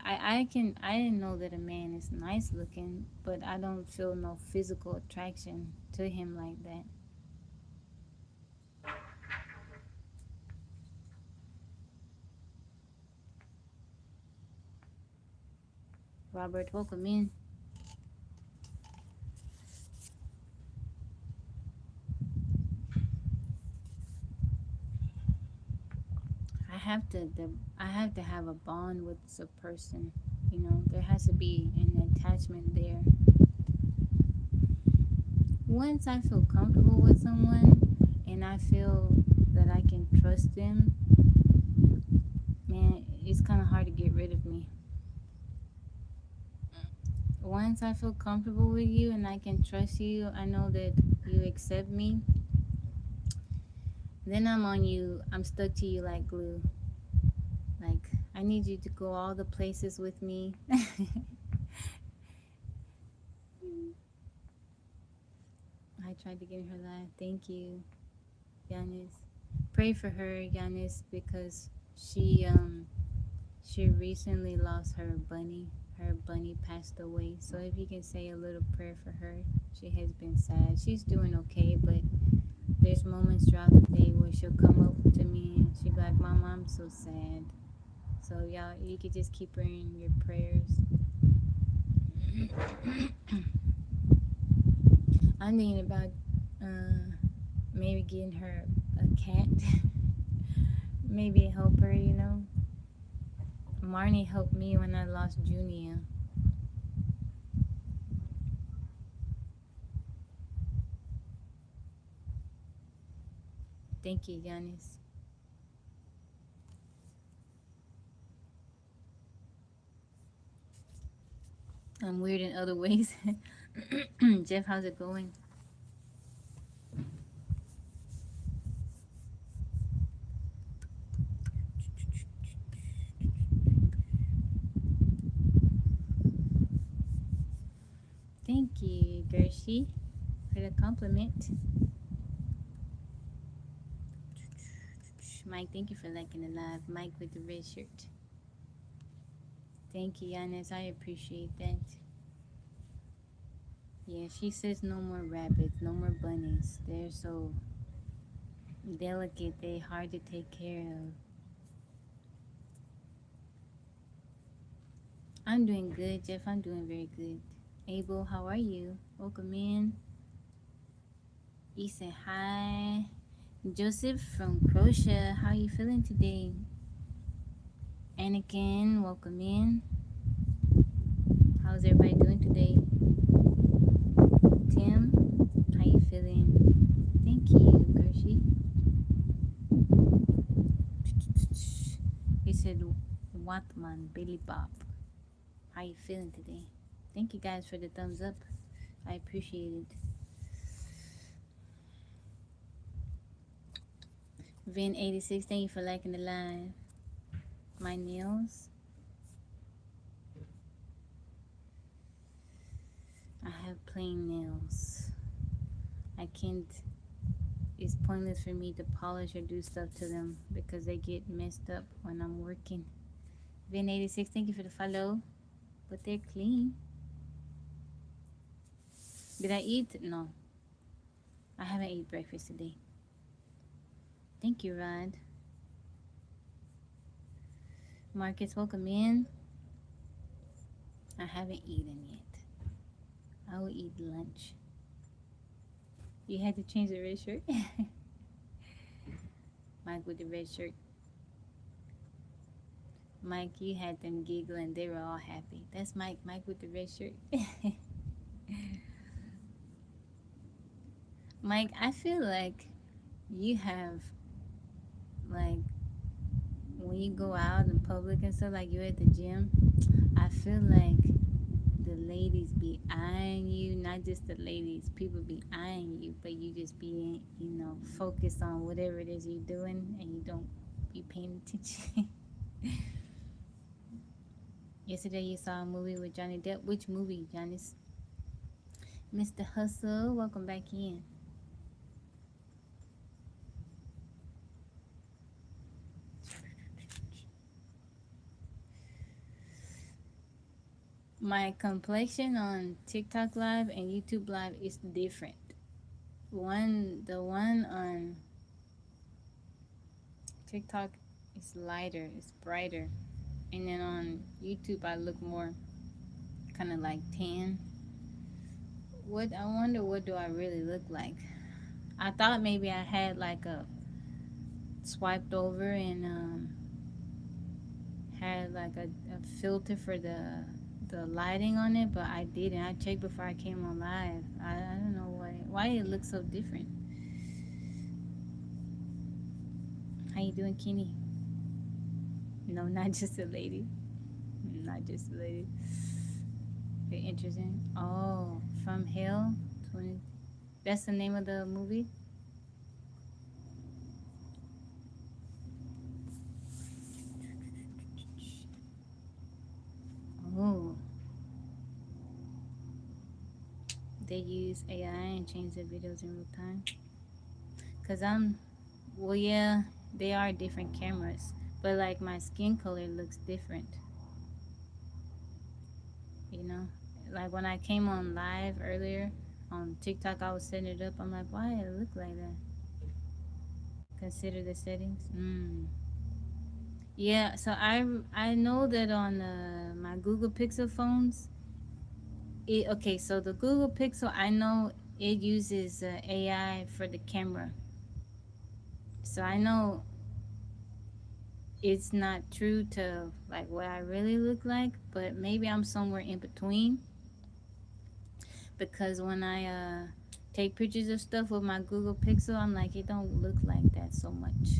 I didn't know that a man is nice looking, but I don't feel no physical attraction to him like that. Robert, welcome in. I have to have a bond with a person. You know, there has to be an attachment there. Once I feel comfortable with someone and I feel that I can trust them, man, it's kind of hard to get rid of me. Once I feel comfortable with you and I can trust you, I know that you accept me, then I'm on you. I'm stuck to you like glue. Like, I need you to go all the places with me. I tried to get her live. Thank you, Giannis. Pray for her, Giannis, because she recently lost her bunny. Her bunny passed away. So if you can say a little prayer for her, she has been sad. She's doing okay, but there's moments throughout the day where she'll come up to me and she'll be like, Mama, I'm so sad. So y'all, you could just keep her in your prayers. I'm thinking about maybe getting her a cat. Maybe help her, you know. Marnie helped me when I lost Junia. Thank you, Giannis. I'm weird in other ways. Jeff, how's it going? Thank you, Gershi, for the compliment. Mike, thank you for liking the live. Mike with the red shirt. Thank you, Giannis. I appreciate that. Yeah, she says no more rabbits, no more bunnies. They're so delicate, they're hard to take care of. I'm doing good, Jeff. I'm doing very good. Abel, how are you? Welcome in. He said hi. Joseph from Croatia, how are you feeling today? Anakin, welcome in. How's everybody doing today? Tim, how you feeling? Thank you, Gershi. He said, Watman, Billy Bob. How you feeling today? Thank you guys for the thumbs up. I appreciate it. Vin86, thank you for liking the live. My nails. I have plain nails. I can't, it's pointless for me to polish or do stuff to them because they get messed up when I'm working. Vin86, thank you for the follow. But they're clean. Did I eat? No. I haven't eaten breakfast today. Thank you, Rod. Marcus, welcome in. I haven't eaten yet. I will eat lunch. You had to change the red shirt? Mike with the red shirt. Mike, you had them giggling. They were all happy. That's Mike. Mike with the red shirt. Mike, I feel like you have, like, when you go out in public and stuff, like you're at the gym, I feel like the ladies be eyeing you. Not just the ladies. People be eyeing you, but you just be, focused on whatever it is you're doing and you don't be paying attention. Yesterday you saw a movie with Johnny Depp. Which movie, Janice? Mr. Hustle, welcome back in. My complexion on TikTok Live and YouTube Live is different. The one on TikTok is lighter, it's brighter. And then on YouTube I look more kind of like tan. I wonder what do I really look like? I thought maybe I had like a swiped over and had like a filter for the lighting on it, but I didn't. I checked before I came on live. I don't know why it looks so different. How you doing, Kenny? No, not just a lady. Not just a lady. Very interesting. Oh, From Hell 20. That's the name of the movie? Oh. They use AI and change the videos in real time. Cause well, yeah, they are different cameras, but like my skin color looks different. Like when I came on live earlier on TikTok, I was setting it up. I'm like, why did it look like that? Consider the settings. Yeah, so I know that on my Google Pixel phones. Okay, so the Google Pixel, I know it uses AI for the camera. So I know it's not true to like what I really look like, but maybe I'm somewhere in between. Because when I take pictures of stuff with my Google Pixel, I'm like, it don't look like that so much.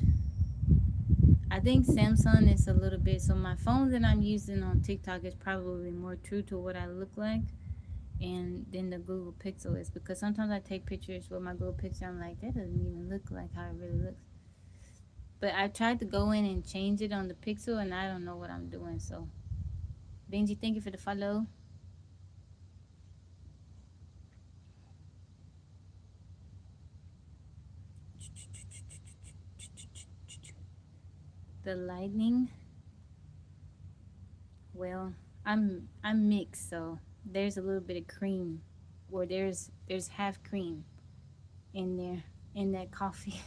I think Samsung is a little bit, so my phone that I'm using on TikTok is probably more true to what I look like. And then the Google Pixel is, because sometimes I take pictures with my Google Pixel, I'm like, that doesn't even look like how it really looks. But I tried to go in and change it on the Pixel, and I don't know what I'm doing. So, Benji, thank you for the follow. The lightning. Well, I'm mixed, so there's a little bit of cream, or there's half cream in there in that coffee.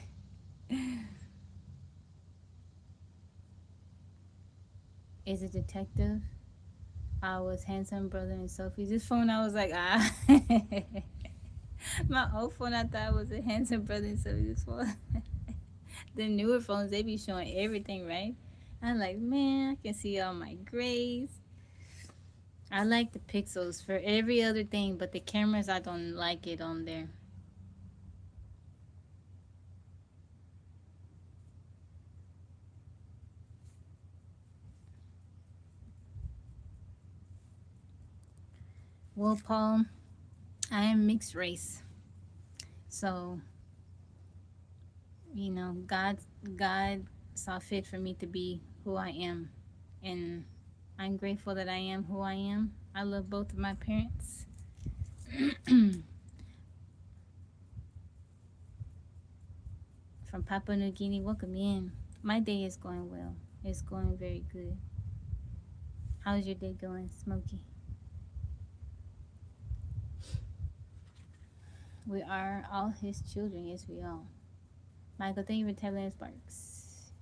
Is a detective. I was handsome brother and Sophie. This phone, I was like, ah. My old phone, I thought was a handsome brother and Sophie. This phone. The newer phones, they be showing everything, right? I'm like, man, I can see all my grays. I like the pixels for every other thing, but the cameras, I don't like it on there. Well, Paul, I am mixed race. So, God God saw fit for me to be who I am. And I'm grateful that I am who I am. I love both of my parents. From Papua New Guinea, welcome in. My day is going well. It's going very good. How's your day going, Smokey? We are all his children, yes we are. Michael, thank you for telling us Sparks.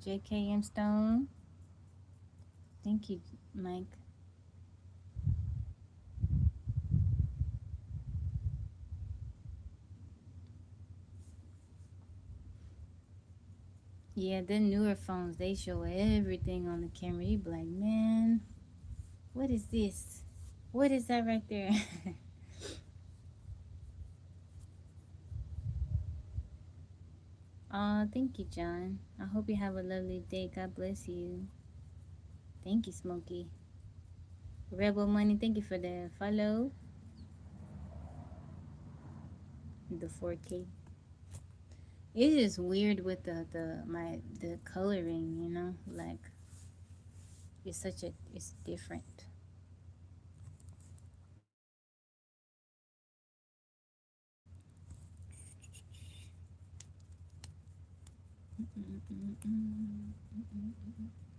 JKM Stone. Thank you, Mike. Yeah, the newer phones, they show everything on the camera. You be like, man, what is this? What is that right there? Thank you, John. I hope you have a lovely day. God bless you. Thank you, Smokey. Rebel Money, thank you for the follow. The 4K. It's just weird with the coloring, you know, like it's different.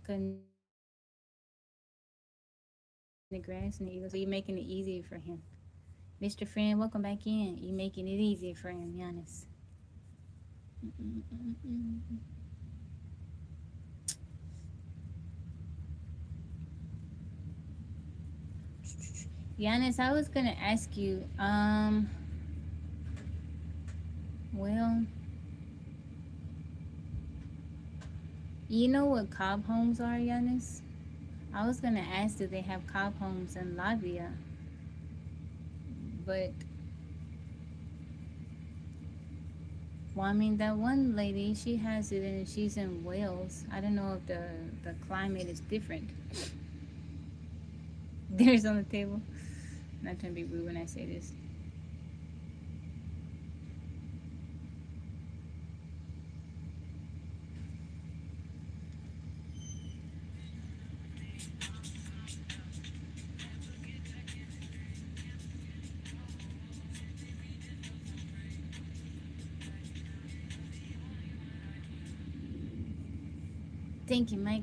Cutting the grass and the eagles. So you're making it easier for him. Mr. Friend, welcome back in. You're making it easier for him, Giannis. Giannis, I was gonna ask you, well, you know what cob homes are, Giannis? I was gonna ask, do they have cob homes in Latvia? But well, I mean, that one lady, she has it and she's in Wales. I don't know if the climate is different. There's on the table. I'm not trying to be rude when I say this. Thank you, Mike.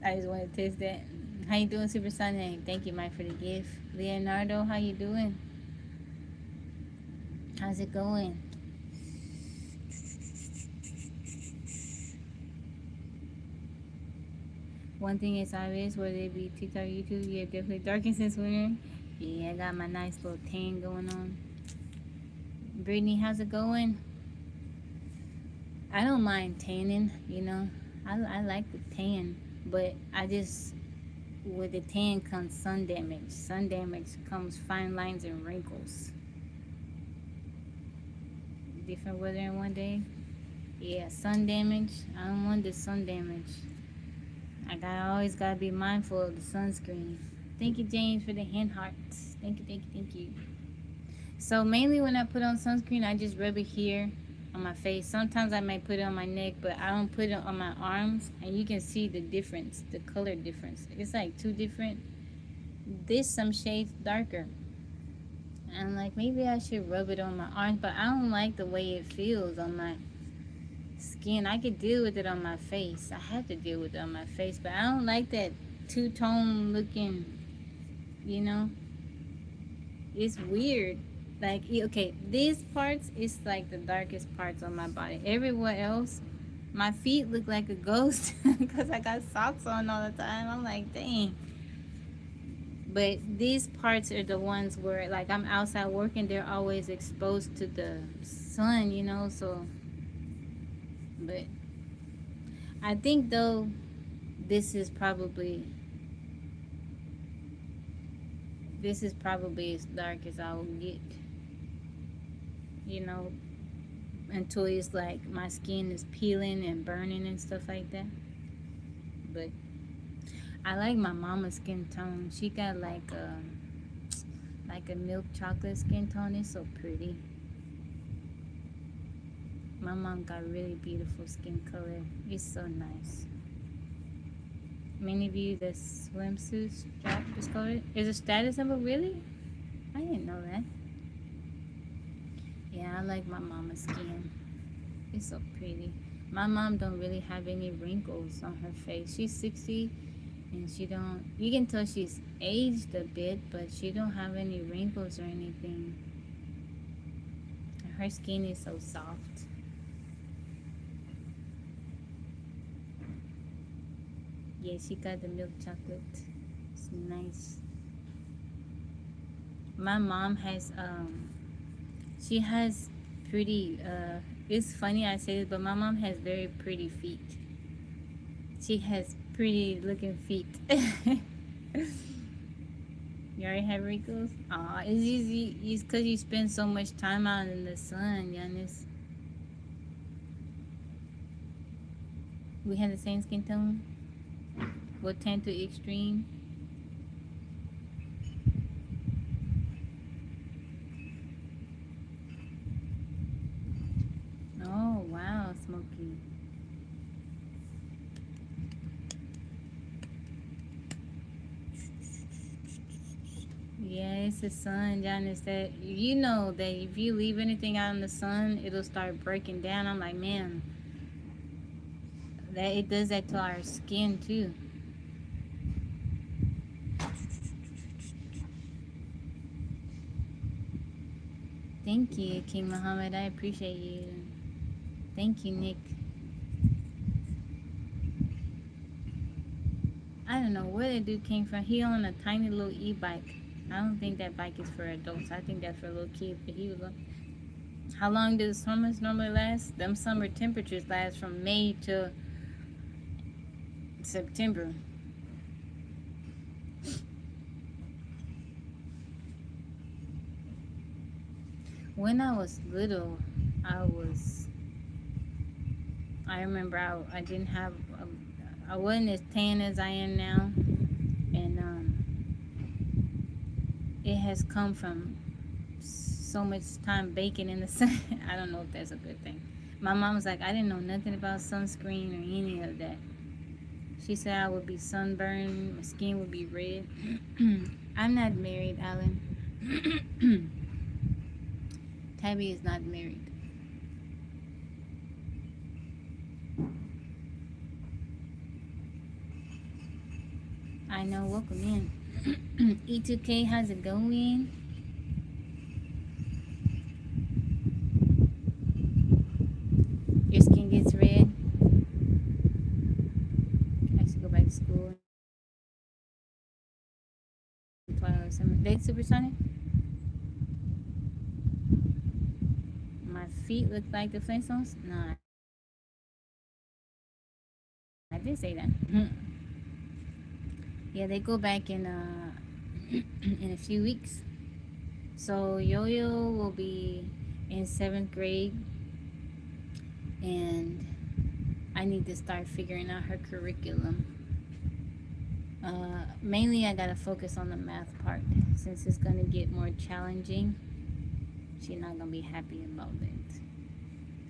I just want to test that. How you doing, Super Sunday? Thank you, Mike, for the gift. Leonardo, how you doing? How's it going? One thing is obvious, whether it be TikTok, YouTube, yeah, definitely darkest since winter. Yeah, I got my nice little tan going on. Brittany, how's it going? I don't mind tanning, you know. I like the tan, but I just, with the tan comes sun damage. Sun damage comes fine lines and wrinkles. Different weather in one day. Yeah, sun damage. I don't want the sun damage. Always gotta be mindful of the sunscreen. Thank you, James, for the hand hearts. Thank you, thank you, thank you. So mainly when I put on sunscreen, I just rub it here on my face. Sometimes I might put it on my neck, but I don't put it on my arms. And you can see the difference, the color difference. It's like two different. This some shades darker. And like maybe I should rub it on my arms, but I don't like the way it feels on my skin. I could deal with it on my face. I have to deal with it on my face, but I don't like that two-tone looking, you know. It's weird. Like, okay, these parts is like the darkest parts on my body. Everywhere else, my feet look like a ghost because I got socks on all the time. I'm like, dang. But these parts are the ones where, like, I'm outside working, they're always exposed to the sun, you know, so. But I think, though, this is probably as dark as I will get, you know, until it's like my skin is peeling and burning and stuff like that. But I like my mama's skin tone. She got like like a milk chocolate skin tone. It's so pretty. My mom got really beautiful skin color. It's so nice. Many of you, the swimsuit strap is colored. Is a status symbol really? I didn't know that. Yeah, I like my mama's skin. It's so pretty. My mom don't really have any wrinkles on her face. She's 60 and she don't, you can tell she's aged a bit, but she don't have any wrinkles or anything. Her skin is so soft. Yeah, she got the milk chocolate. It's nice. My mom has she has pretty it's funny I say this, but my mom has very pretty feet. She has pretty looking feet. You already have wrinkles? Aw, it's easy. It's because you spend so much time out in the sun, Giannis. We have the same skin tone. We'll tan to extreme. Oh, wow, Smokey. Yeah, it's the sun, Giannis. That you know that if you leave anything out in the sun, it'll start breaking down. I'm like, man, that it does that to our skin too. Thank you, King Muhammad. I appreciate you. Thank you, Nick. I don't know where the dude came from. He on a tiny little e-bike. I don't think that bike is for adults. I think that's for a little kid. But he was like, how long do the summers normally last? Them summer temperatures last from May to September. When I was little, I remember I didn't have, I wasn't as tan as I am now. And it has come from so much time baking in the sun. I don't know if that's a good thing. My mom was like, I didn't know nothing about sunscreen or any of that. She said I would be sunburned, my skin would be red. I'm not married, Alan. Tabby is not married. I know, welcome in. E2K, how's it going? Your skin gets red. I should go back to school. They supersonic? My feet look like the Flintstones? No, I did say that. Yeah, they go back in in a few weeks. So Yo-Yo will be in 7th grade, and I need to start figuring out her curriculum. Mainly I gotta focus on the math part since it's gonna get more challenging. She's not gonna be happy about it.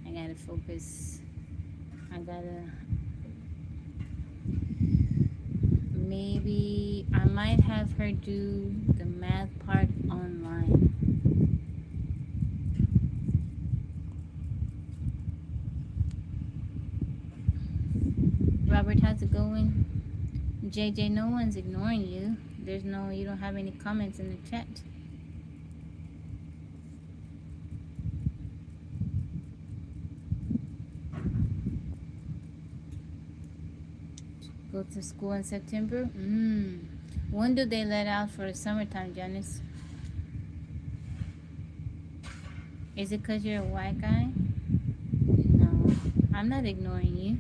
I gotta focus. Maybe I might have her do the math part online. Robert, how's it going? JJ, no one's ignoring you. You don't have any comments in the chat. Go to school in September? When do they let out for the summertime, Janice? Is it because you're a white guy? No, I'm not ignoring you.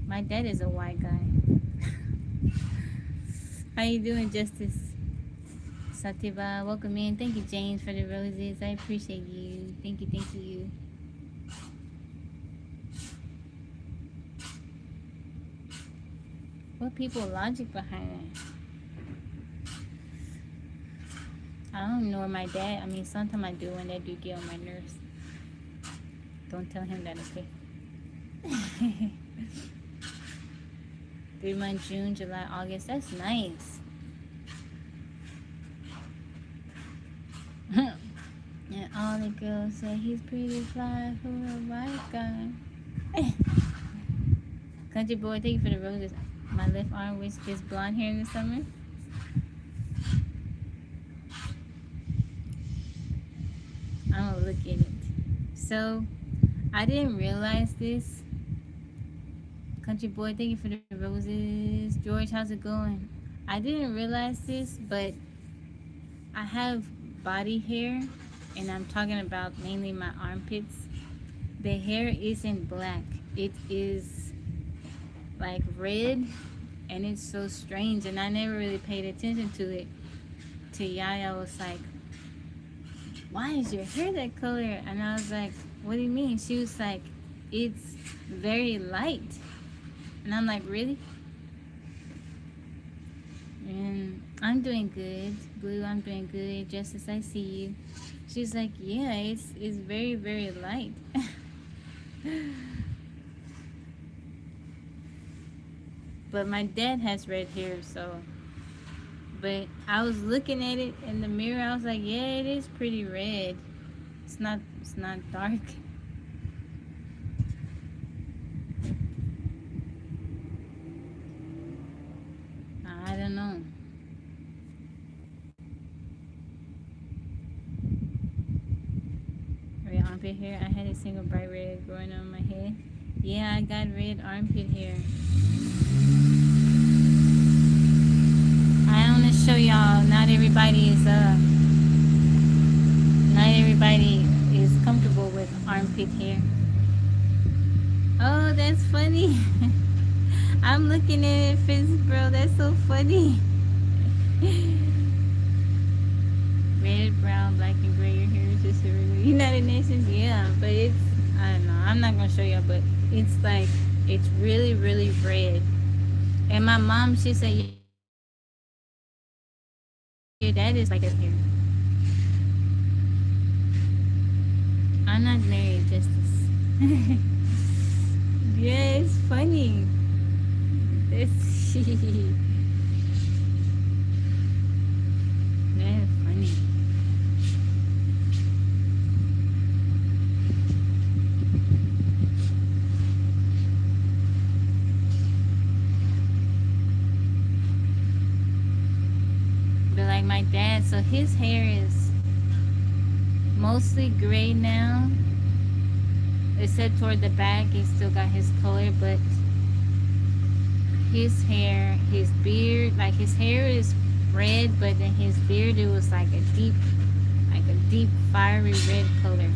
My dad is a white guy. How you doing, Justice? Sativa, welcome in. Thank you, James, for the roses. I appreciate you. Thank you, thank you. What people logic behind it? I don't ignore my dad. I mean, sometimes I do when they do get on my nerves. Don't tell him that, okay? 3 months, June, July, August. That's nice. And all the girls say he's pretty fly for a white guy. Country boy, thank you for the roses. My left arm was just blonde hair in the summer. I'm gonna look at it. So, I didn't realize this. Country boy, thank you for the roses. George, how's it going? I didn't realize this, but I have body hair, and I'm talking about mainly my armpits. The hair isn't black. It is like red, and it's so strange, and I never really paid attention to it. To Yaya was like, why is your hair that color? And I was like, what do you mean? She was like, it's very light. And I'm like, really? And I'm doing good. Blue, I'm doing good. Just as I see you. She's like, yeah, it's very, very light. But my dad has red hair, so. But I was looking at it in the mirror. I was like, yeah, it is pretty red. It's not dark. I don't know. Red armpit hair. I had a single bright red growing on my head. Yeah, I got red armpit hair. I want to show y'all. Not everybody is comfortable with armpit hair. Oh, that's funny. I'm looking at it, Fizz, bro. That's so funny. Red, brown, black, and gray. Your hair is just everywhere. United Nations, yeah. But it's, I don't know. I'm not going to show y'all, but it's like, it's really, really red. And my mom, she said, your dad is like that here. I'm not married, Justice. Yeah, it's funny. That's funny. But like my dad, so his hair is mostly gray now. Except toward the back, he still got his color, but his hair, his beard, like his hair is red, but then his beard, it was like a deep fiery red color.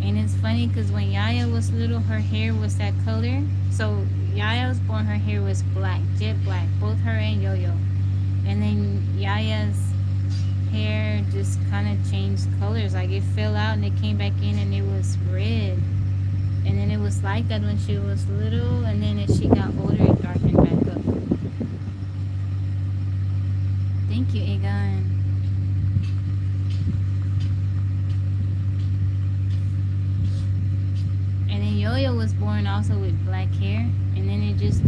And it's funny because when Yaya was little, her hair was that color. So Yaya was born, her hair was black, jet black, both her and Yo-Yo. And then Yaya's hair just kind of changed colors, like it fell out and it came back in and it was red. And then it was like that when she was little, and then as she got older, it darkened back up. Thank you, Egon. And then Yo-Yo was born also with black hair, and then it just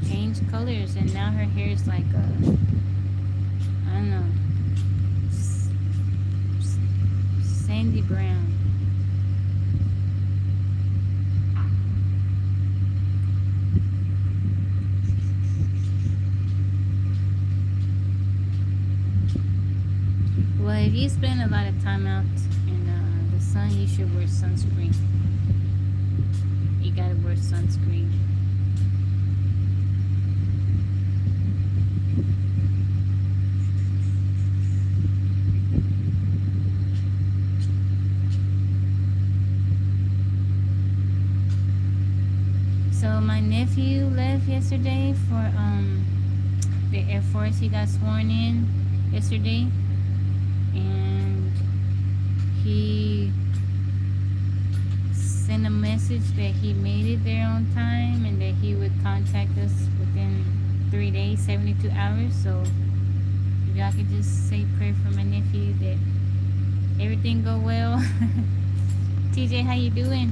changed colors, and now her hair is like a, I don't know, sandy brown. Well, if you spend a lot of time out in the sun, you should wear sunscreen. You gotta wear sunscreen. So my nephew left yesterday for the Air Force. He got sworn in yesterday. And he sent a message that he made it there on time and that he would contact us within 3 days, 72 hours. So if y'all could just say a prayer for my nephew that Everything go well? TJ, how you doing?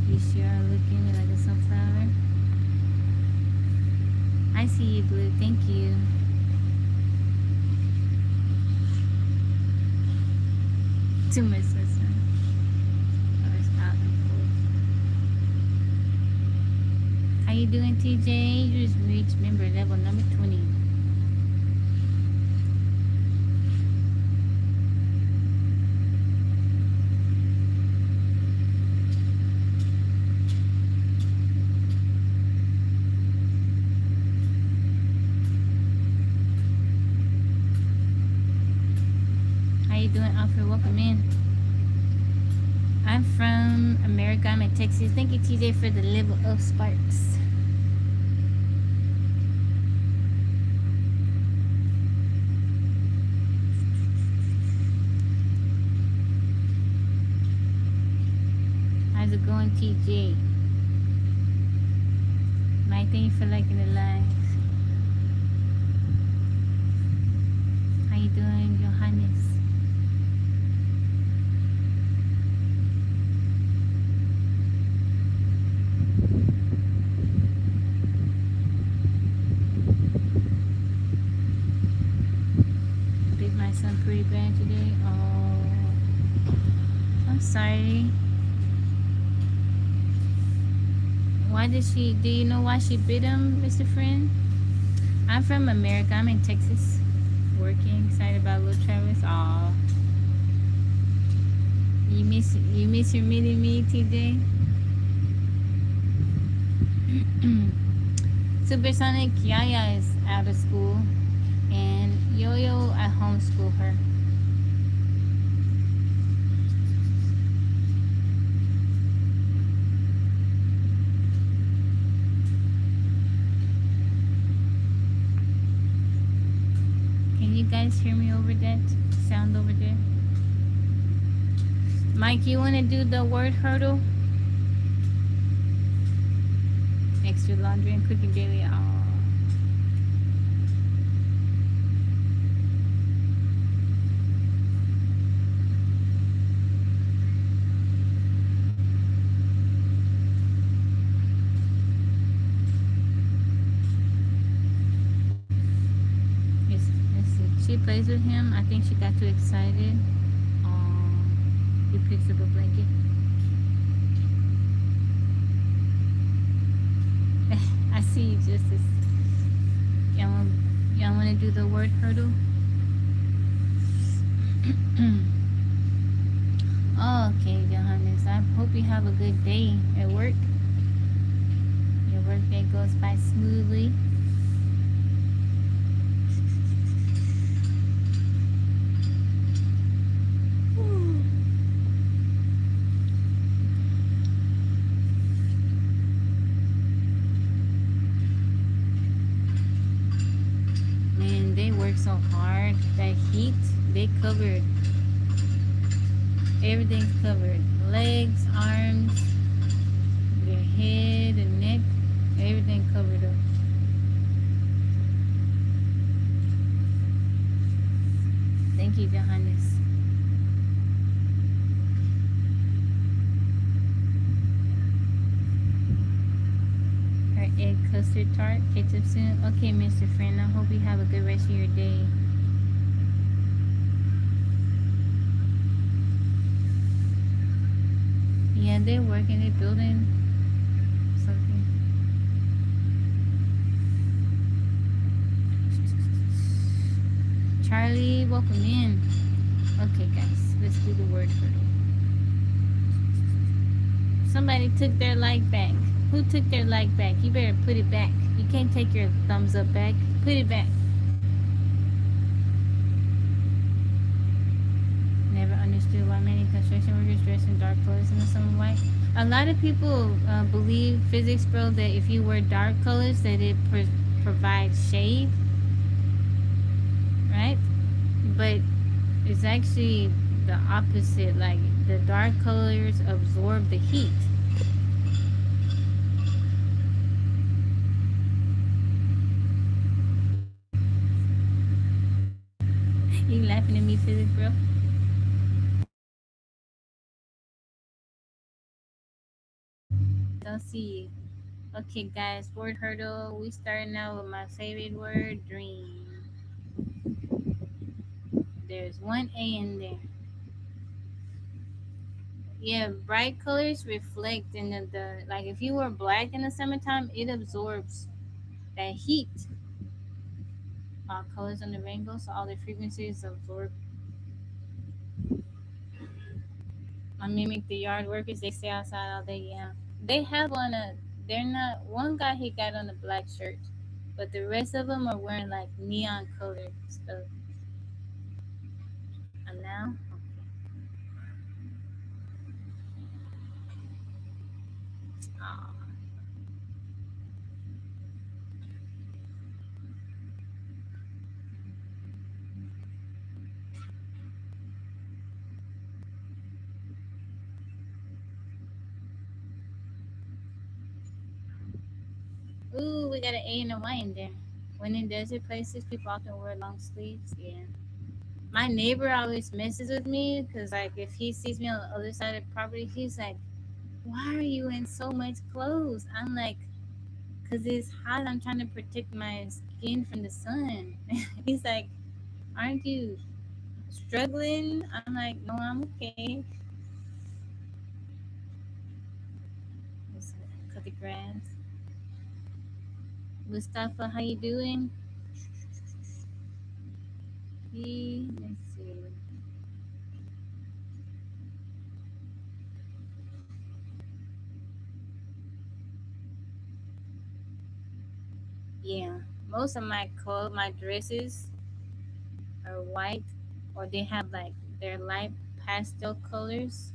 You sure are looking like a sunflower. I see you, Blue. Thank you. Too much sun. Oh, it's out and full. How you doing, TJ? You just reached member level number 20. How you doing, Alfred? Welcome in. I'm from America. I'm in Texas. Thank you, TJ, for the level of sparks. How's it going, TJ? Mike, thank you for liking the live. How you doing, Johannes? Bit my son pretty bad today. Oh, I'm sorry. Why did she? Do you know why she bit him, Mr. Friend? I'm from America. I'm in Texas. Working. Excited about little Travis. Aw. You miss your mini me, TJ? Supersonic Yaya is out of school. And Yo-Yo, I homeschool her. Can you guys hear me over that sound over there? Mike, you want to do the word hurdle? Extra laundry and cooking daily. Oh. She plays with him. I think she got too excited. He picks up a blanket. I see you, Justice. Y'all want to do the word hurdle? Okay, Johannes. I hope you have a good day at work. Your work day goes by smoothly. So hard. That heat, they covered. Everything's covered. Legs, arms, their head and neck, everything covered up. Thank you, Johannes. Egg custard tart, ketchup soon. Okay, Mr. Friend, I hope you have a good rest of your day. Yeah, they're working, they're building something. Charlie, welcome in. Okay, guys, let's do the word hurdle. Somebody took their like back. Who took their like back? You better put it back. You can't take your thumbs up back. Put it back. Never understood why many construction workers dress in dark colors in the summer white. A lot of people believe, physics bro, that if you wear dark colors that it provides shade. Right? But it's actually the opposite. Like, the dark colors absorb the heat. You laughing at me, Philip, bro? Don't see you. Okay, guys, word hurdle. We starting out with my favorite word, dream. There's one A in there. Yeah, bright colors reflect in the like if you wear black in the summertime, it absorbs that heat. All colors on the rainbow, so all the frequencies absorb. I mimic the yard workers. They stay outside all day. Yeah, they have on a. They're not. One guy he got on a black shirt, but the rest of them are wearing like neon colored stuff. And now, oh, ooh, we got an A and a Y in there. When in desert places, people often wear long sleeves. Yeah. My neighbor always messes with me because, like, if he sees me on the other side of the property, he's like, "Why are you in so much clothes?" I'm like, "Cause it's hot. I'm trying to protect my skin from the sun." He's like, "Aren't you struggling?" I'm like, "No, I'm okay." Let's cut the grass. Mustafa, how you doing? Let's see. Yeah, most of my clothes, my dresses are white, or they have like their light pastel colors.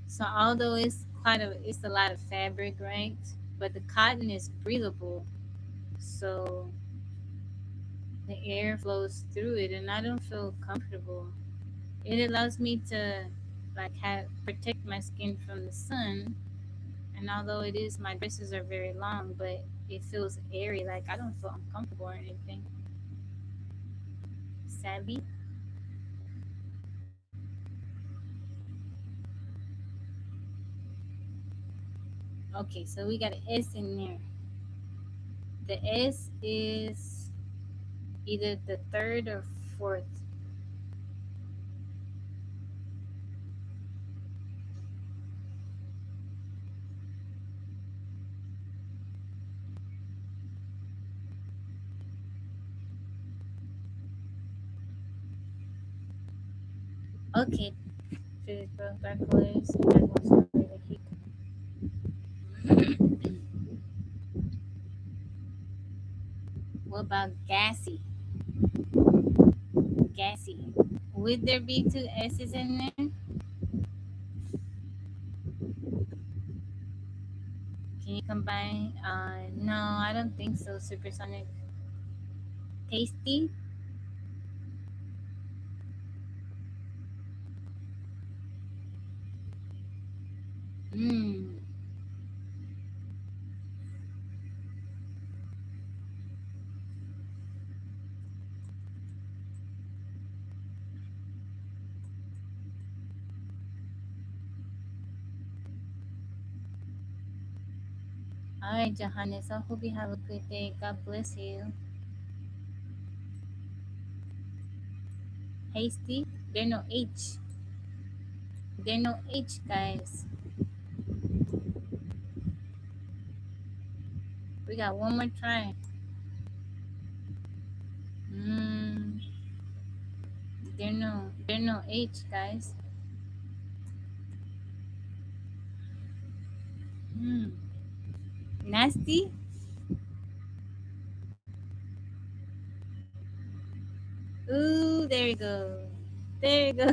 So although it's a lot of fabric, right? But the cotton is breathable, so the air flows through it, and I don't feel comfortable. It allows me to like have protect my skin from the sun. And although it is, my dresses are very long, but it feels airy. Like I don't feel uncomfortable or anything. Savvy. Okay, so we got an S in there. The S is either the third or fourth. Okay, finish both dark colors. That one's really the heat. What about gassy? Gassy. Would there be two S's in there? Can you combine? No, I don't think so. Supersonic. Tasty. Mmm. All right, Johannes. I hope you have a good day. God bless you. Hasty. There no H. There no H, guys. We got one more try. Mmm. There no H, guys. Mmm. Nasty. Ooh, there you go. There you go.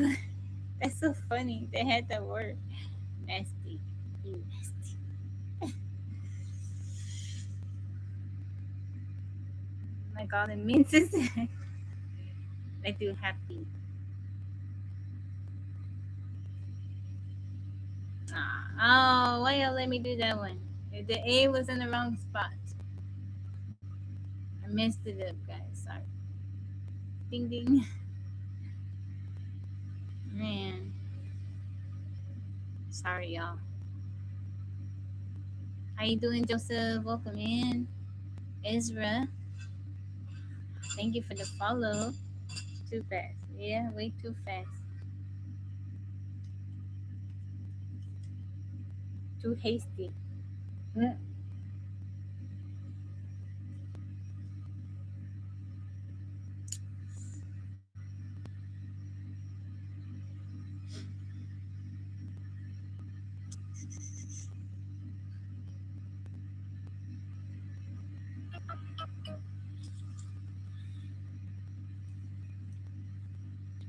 That's so funny. They had that word. Nasty. You nasty. Like all the minces. They do happy. Ah, oh, why y'all let me do that one? The A was in the wrong spot. I messed it up, guys. Sorry. ding ding. Man. Sorry, y'all. How you doing, Joseph? Welcome in. Ezra. Thank you for the follow. Too fast. Yeah, way too fast. Too hasty. Mm.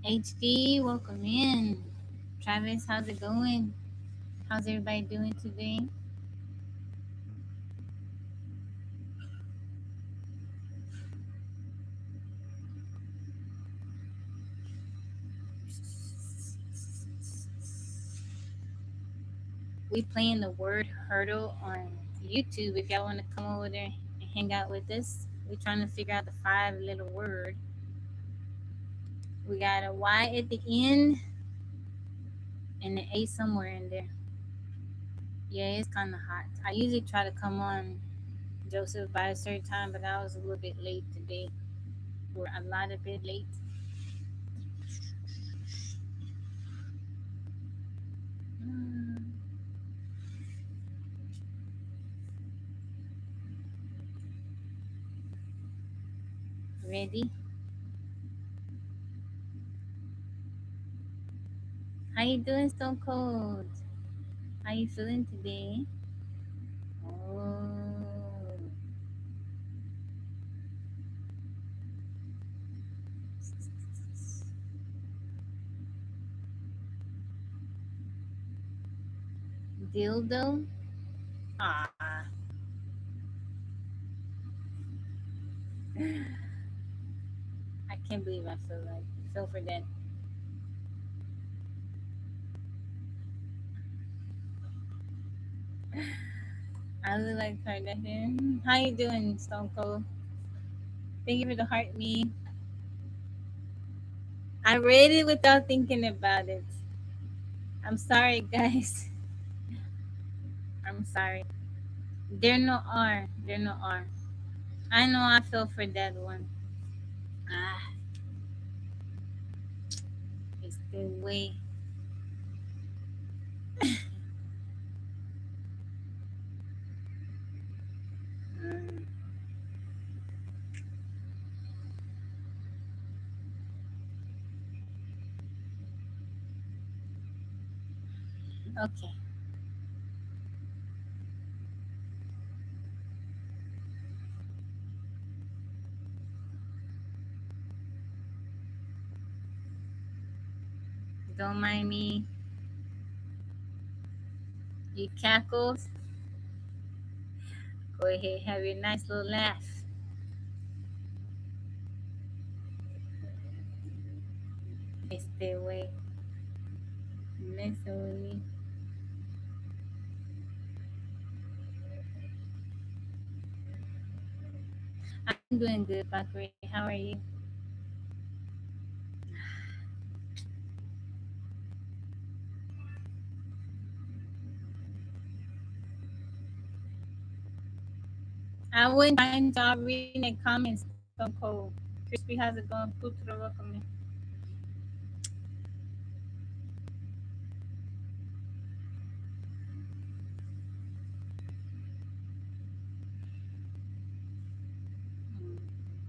HD, welcome in. Travis, how's it going? How's everybody doing today? We playing the word hurdle on YouTube. If y'all want to come over there and hang out with us, we're trying to figure out the 5-letter word. We got a Y at the end and an A somewhere in there. Yeah, it's kind of hot. I usually try to come on, Joseph, by a certain time, but I was a little bit late today. We're a lot of bit late. Mm. Ready? How you doing, Stone Cold? How you feeling today? Oh, dildo. Ah, I can't believe I feel for that. I look like Kardashian. How you doing, Stone Cold? Thank you for the heart me. I read it without thinking about it. I'm sorry, guys. I'm sorry. There no R. There no R. I know I fell for that one. Ah, it's the way. Mm, okay. Don't mind me. You cackles. Go ahead, have your nice little laugh. Stay away. Messing with me. I'm doing good, Bakri. How are you? I wouldn't mind job reading the comments. So cold. Crispy, how's it going? Putro, welcome.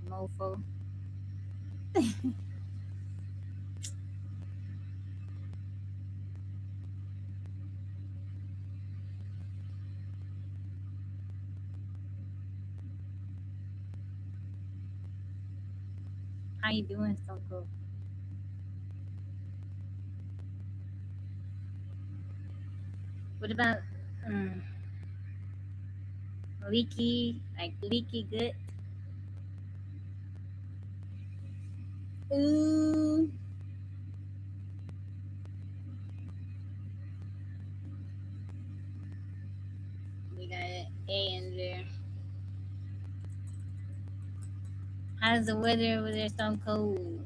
Mofo. How you doing, so cool? What about um, leaky, like leaky gut? Ooh, we got an A in there. How's the weather over there? So cold.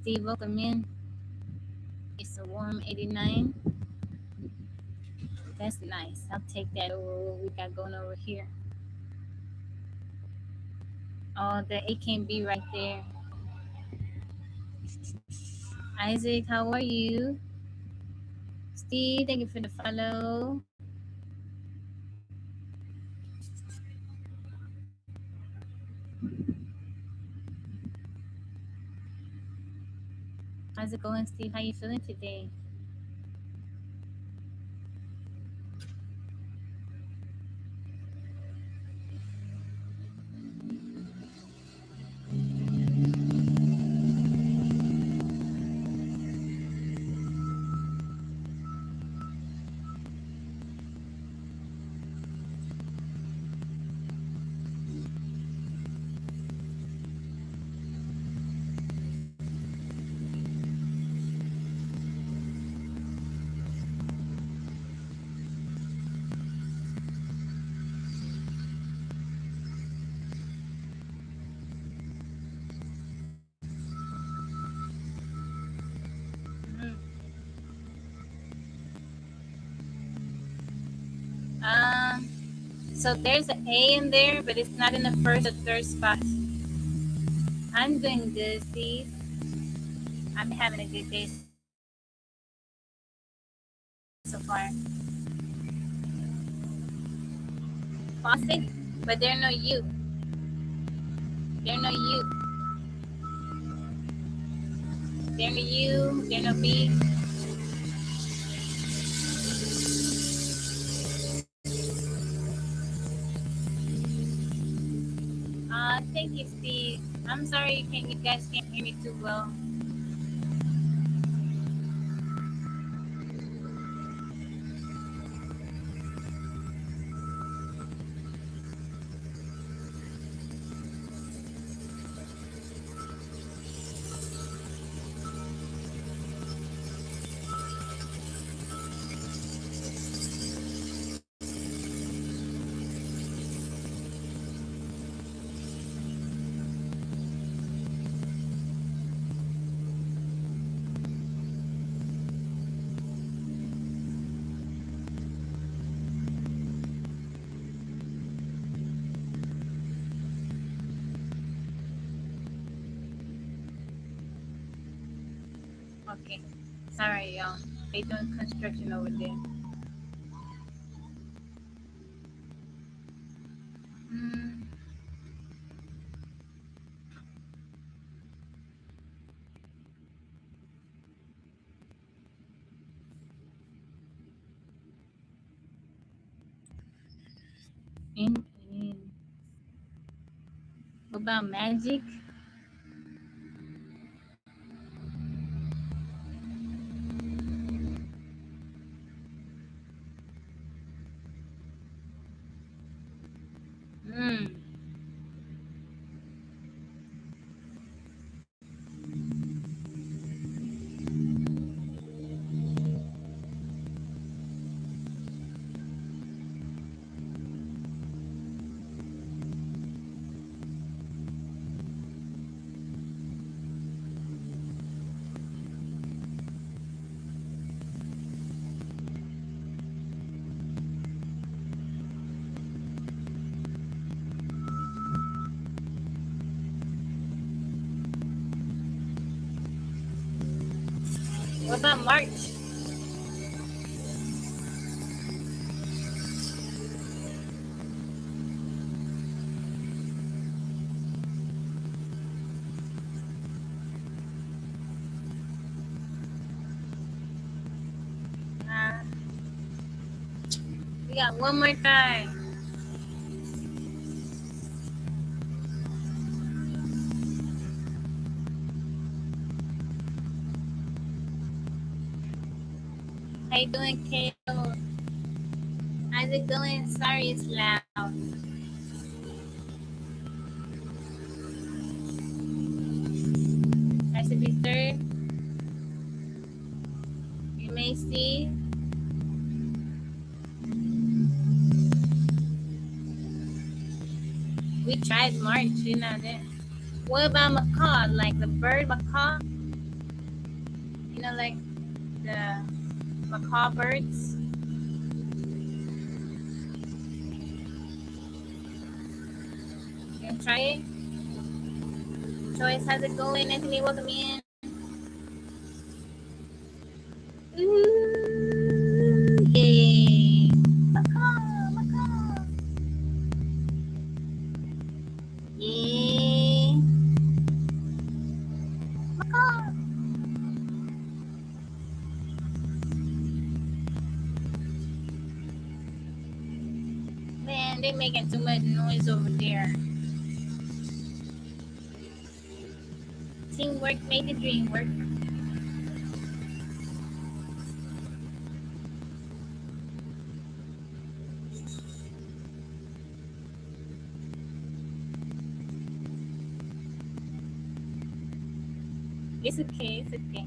Steve, welcome in. It's a warm 89. That's nice. I'll take that over what we got going over here. Oh, it can be right there. Isaac, how are you? Steve, thank you for the follow. How's it going, Steve? How you feeling today? Um, so there's an A in there, but it's not in the first or third spot. I'm doing good, Steve. I'm having a good day so far. Faucet, but there are no U. There are no U. There are no U. There are no B. Thank you, Steve. I'm sorry you guys can't hear me too well. Okay. Sorry, y'all. They doing construction over there. Mm. In. What about magic? Mm. What about March? We got one more try. How you doing, Kale? How's it going? Sorry it's loud. I should be third. You may see. We tried March, you know that. What about macaw? Like the bird macaw? You know, like the macaw birds? You gonna try it? Joyce, how's it going? Anthony, welcome in. Ooh, yay. Macaw, macaw. Yeah. Macaw. Man, they making too much noise over there. Teamwork made the dream work. It's okay, it's okay.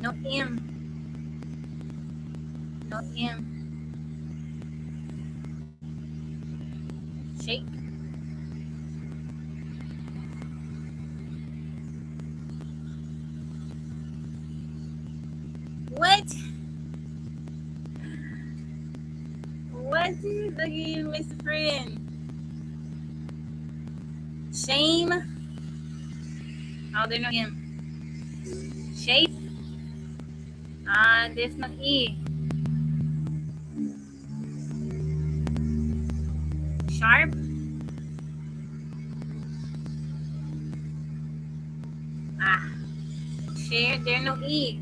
No M. No M. Shake. What? What? Look at you, Mr. Friend. Shame. Oh, there's no M. Shape. There's no E. Sharp. Share. There's no E.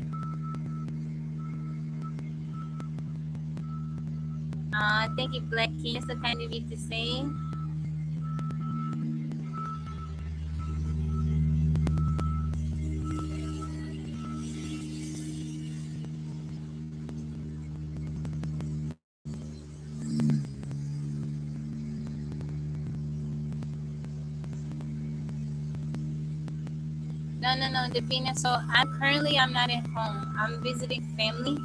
Thank you, Black King. That's the kind of you to say. No, Davina. So I'm not at home. I'm visiting family.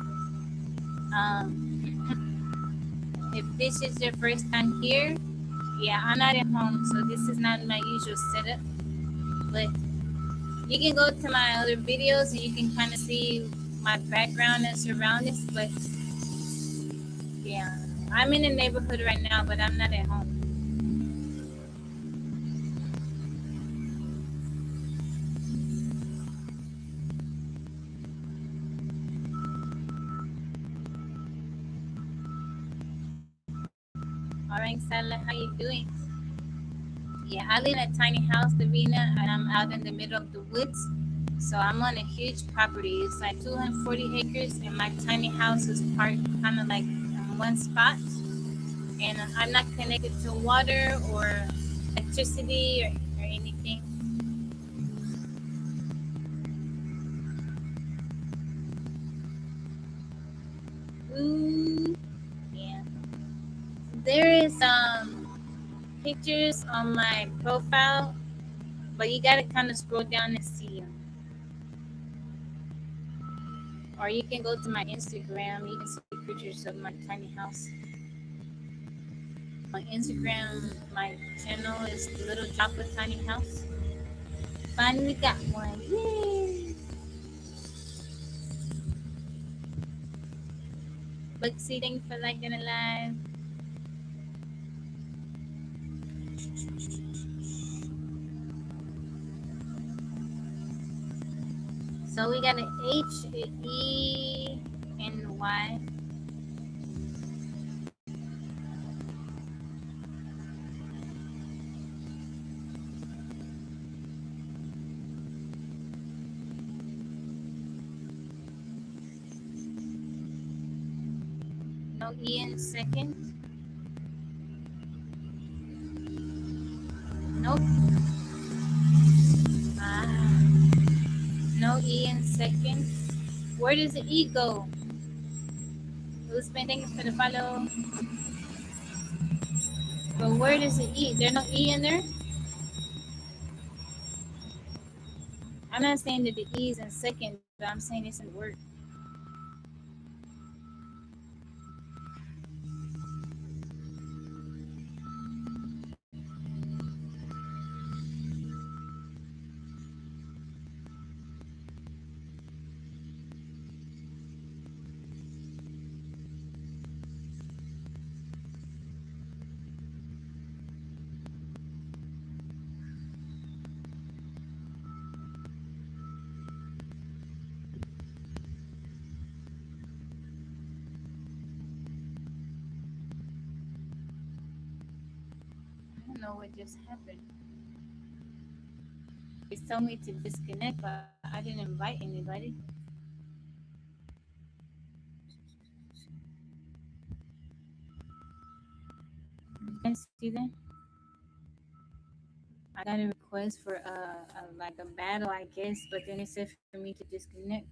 If this is your first time here, yeah, I'm not at home, so this is not my usual setup. But you can go to my other videos and you can kind of see my background and surroundings. But yeah, I'm in the neighborhood right now, but I'm not at home. All right, Salah, how you doing? Yeah, I live in a tiny house, Davina, and I'm out in the middle of the woods. So I'm on a huge property. It's like 240 acres, and my tiny house is parked kind of like in one spot. And I'm not connected to water or electricity or anything. Ooh, yeah. There is pictures on my profile, but you gotta kind of scroll down and see them. Or you can go to my Instagram. You can see pictures of my tiny house. On Instagram, my channel is Little Chocolate Tiny House. Finally got one. Yay! Bugsy, thank you for liking it live. So we got an H, an E, and Y. No E in second. Nope. Ah, no E in second. Where does the E go? Usman, thank you for the follow. But where does the E? There's no E in there? I'm not saying that the E is in second, but I'm saying it's in the word. I don't know what just happened. It's told me to disconnect, but I didn't invite anybody. You guys see that? I got a request for like a battle, I guess, but then it said for me to disconnect.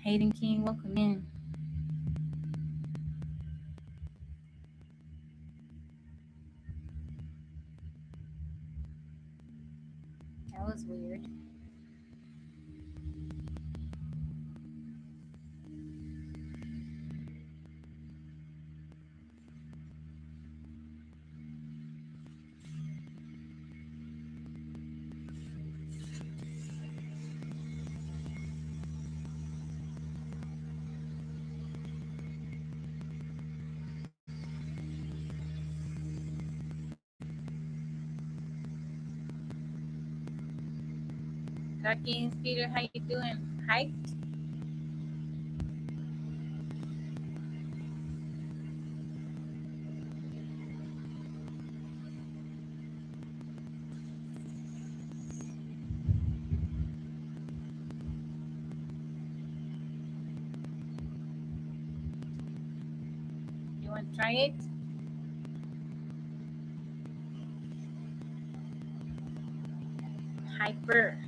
Hayden King, welcome in. That was weird. Darkins, Peter, how you doing? Hyped? You want to try it? Hyper.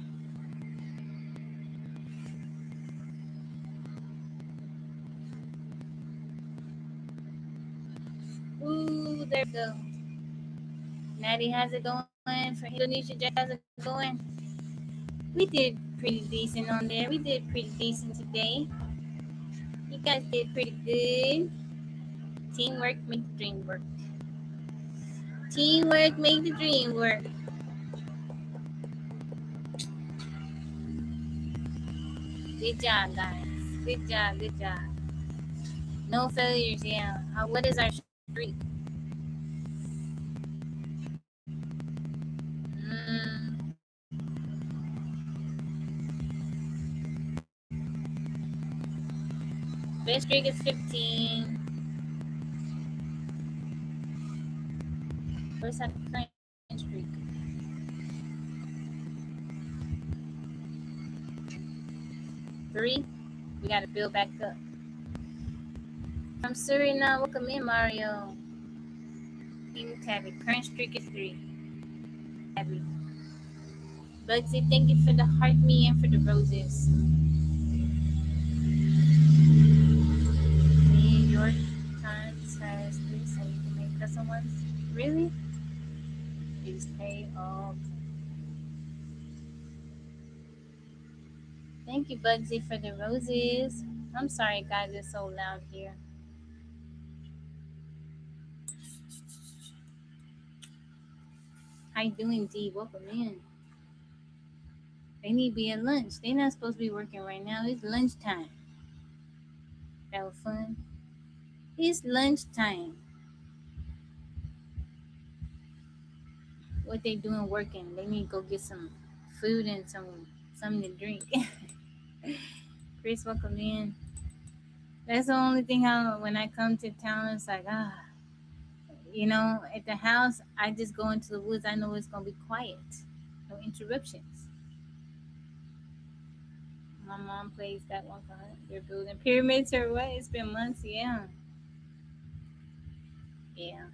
Ooh, there we go. Natty, how's it going? For Indonesia, Jack, how's it going? We did pretty decent on there. We did pretty decent today. You guys did pretty good. Teamwork make the dream work. Teamwork make the dream work. Good job, guys. Good job. Good job. No failures. Yeah. What is our streak? Mm, best streak is 15. Where's our current streak? 3. We got to build back up. From Suriname, welcome in, Mario. Tabby. Current streak is 3. Tabby. Bugsy, thank you for the heart me and for the roses. New York Times has this, so you can make custom ones. Really? Please pay all. Thank you, Bugsy, for the roses. I'm sorry, guys, it's so loud here. How you doing, D? Welcome in. They need to be at lunch. They're not supposed to be working right now. It's lunchtime. That was fun. It's lunchtime. What they doing working? They need to go get some food and something to drink. Chris, welcome in. That's the only thing when I come to town, it's like at the house I just go into the woods. I know it's gonna be quiet, no interruptions. My mom plays that one for her. They're building pyramids or what? It's been months. Yeah. Yeah.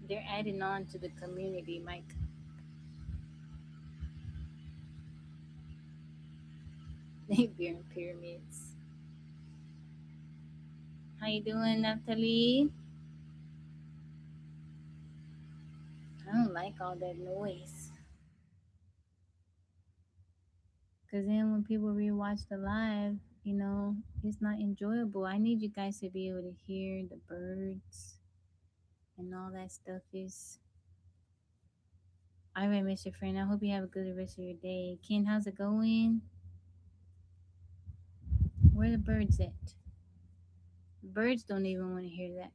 They're adding on to the community, Mike. They building pyramids. How you doing, Natalie? I don't like all that noise. Cause then when people rewatch the live, it's not enjoyable. I need you guys to be able to hear the birds and all that stuff. Is all right, Mr. Friend. I hope you have a good rest of your day. Ken, how's it going? Where the birds at? Birds don't even want to hear that.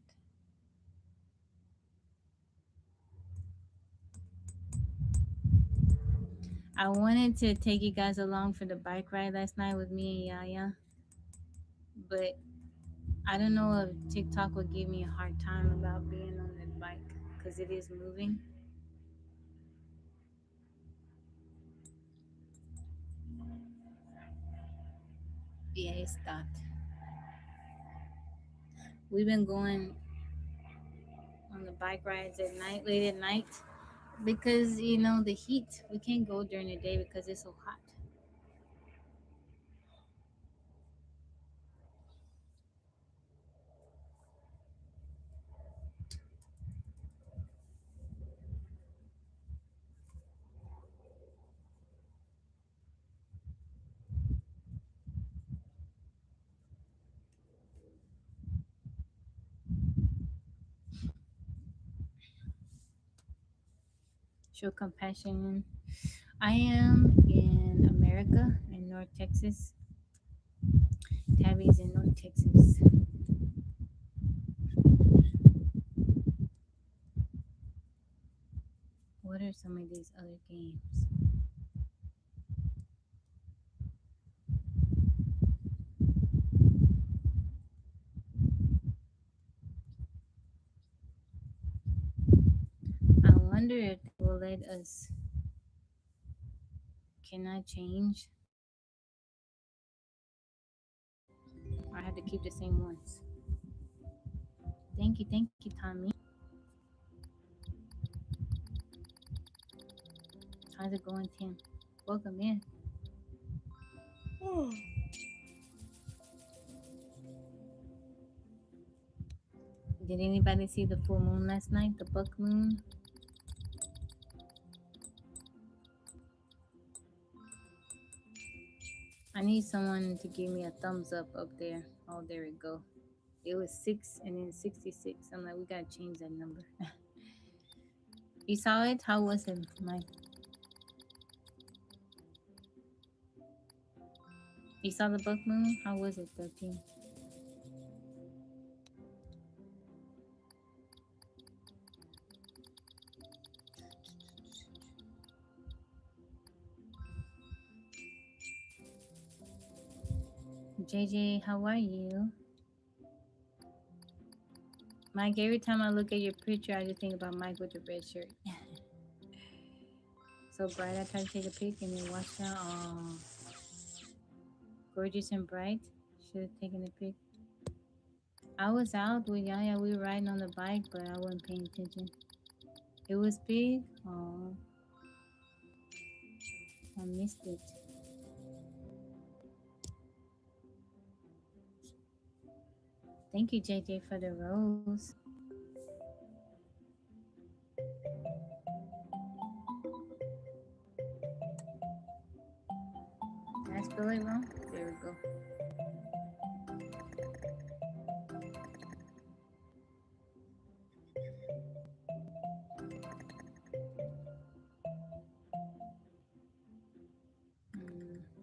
I wanted to take you guys along for the bike ride last night with me and Yaya, but I don't know if TikTok would give me a hard time about being on the bike because it is moving. Yeah, it stopped. We've been going on the bike rides at night, late at night, because the heat. We can't go during the day because it's so hot. Show compassion. I am in America, in North Texas. Tabby's in North Texas. What are some of these other games? I wonder if they will let us. Can I change? I have to keep the same ones. Thank you, Tommy. How's it going, Tim? Welcome in. Did anybody see the full moon last night? The buck moon? I need someone to give me a thumbs up there. Oh, there we go. It was 6 and then 66. I'm like, we gotta change that number. You saw it? How was it, Mike? You saw the buck moon? How was it, 13? JJ, how are you? Mike, every time I look at your picture, I just think about Mike with the red shirt. So bright, I try to take a pic and then watch that. Oh, gorgeous and bright. Should have taken a pic. I was out with Yaya. We were riding on the bike, but I wasn't paying attention. It was big. Oh, I missed it. Thank you, JJ, for the rose. Did I spell it wrong? There we go.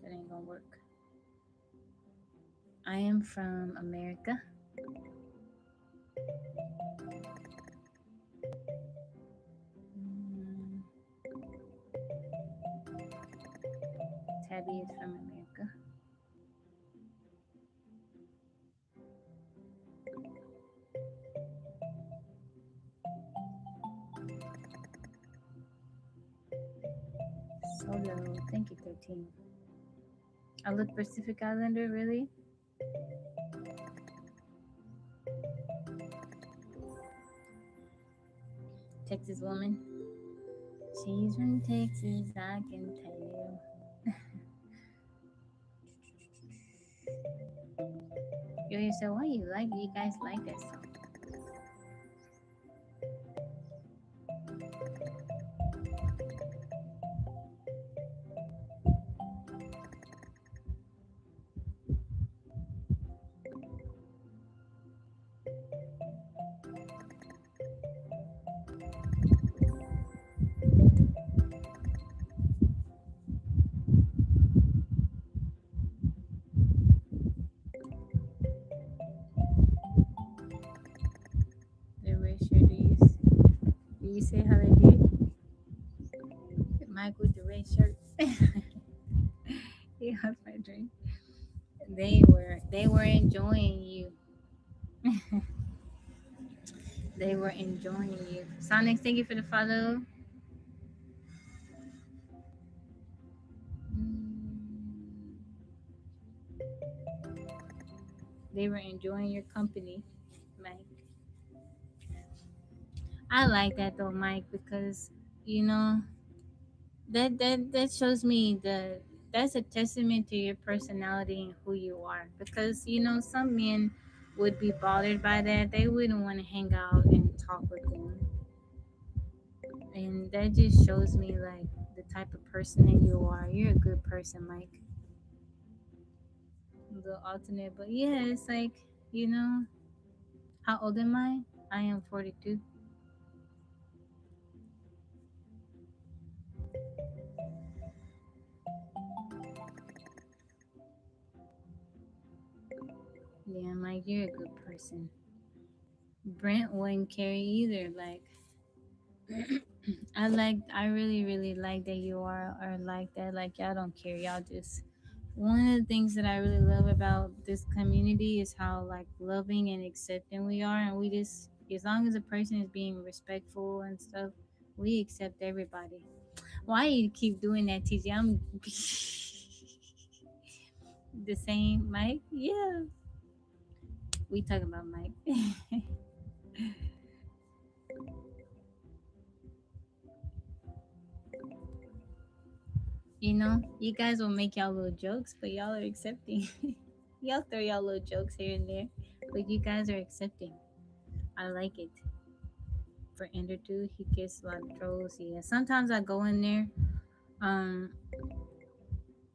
That ain't gonna work. I am from America. Mm, Tabby is from America. Solo. Thank you, 13. I look Pacific Islander, really? Texas woman. She's from Texas, I can tell. Yo, so why you guys like that song? The red shirt, do you say how they did? Mike with the red shirt. He was my drink. They were enjoying you. They were enjoying you. Sonic, thank you for the follow. Mm, they were enjoying your company, Mike. I like that though, Mike, because you know that shows me that's a testament to your personality and who you are. Because some men would be bothered by that. They wouldn't want to hang out and talk with them, and that just shows me like the type of person that you are. You're a good person, Mike. The alternate, but yeah, it's like you know how old am I? I am 42. Yeah, Mike, you're a good person. Brent wouldn't carry either. Like I really, really like that you are like that. Like y'all don't care. Y'all just one of the things that I really love about this community is how like loving and accepting we are, and we just as long as a person is being respectful and stuff, we accept everybody. Why you keep doing that, TJ? I'm the same, Mike. Yeah, we talk about Mike. You guys will make y'all little jokes, but y'all are accepting. Y'all throw y'all little jokes here and there, but you guys are accepting. I like it. For Ender too, he gets a lot of trolls. Yeah, sometimes I go in there, um,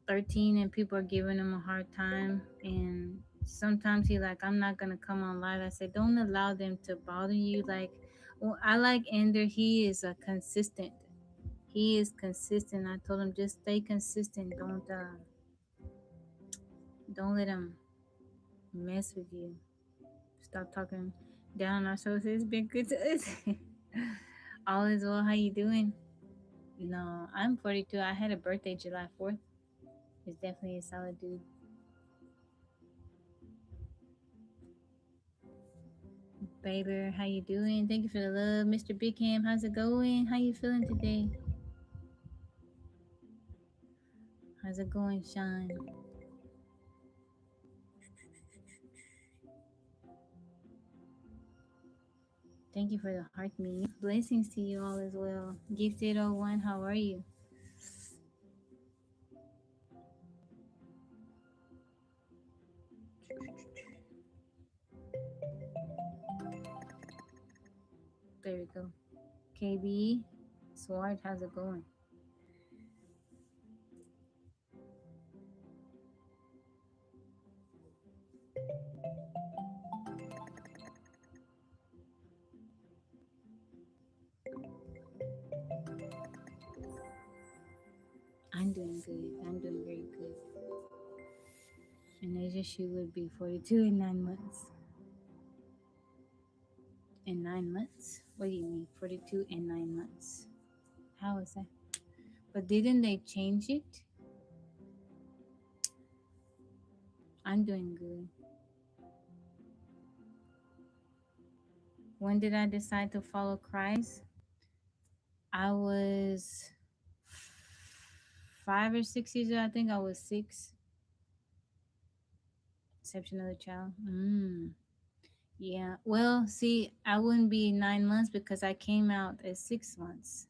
13, and people are giving him a hard time, and sometimes he like, I'm not gonna come on live. I said, don't allow them to bother you. Like, well, I like Ender. He is a consistent. He is consistent. I told him just stay consistent. Don't let him mess with you. Stop talking down our shows. It's been good to us. All is well. How you doing? No, I'm 42. I had a birthday July 4th. It's definitely a solid dude. Baby, how you doing? Thank you for the love. Mr. Big Ham, how's it going? How you feeling today? How's it going, Sean? Thank you for the heart me. Blessings to you all as well. Gifted01, how are you? There we go. KB, Sword, how's it going? I'm doing good. I'm doing very good. And Asia, she would be 42 in 9 months. In 9 months? What do you mean? 42 in 9 months. How is that? But didn't they change it? I'm doing good. When did I decide to follow Christ? I was 5 or 6 years old. I think I was 6. conception of the child. Yeah. Well, see, I wouldn't be 9 months because I came out at 6 months.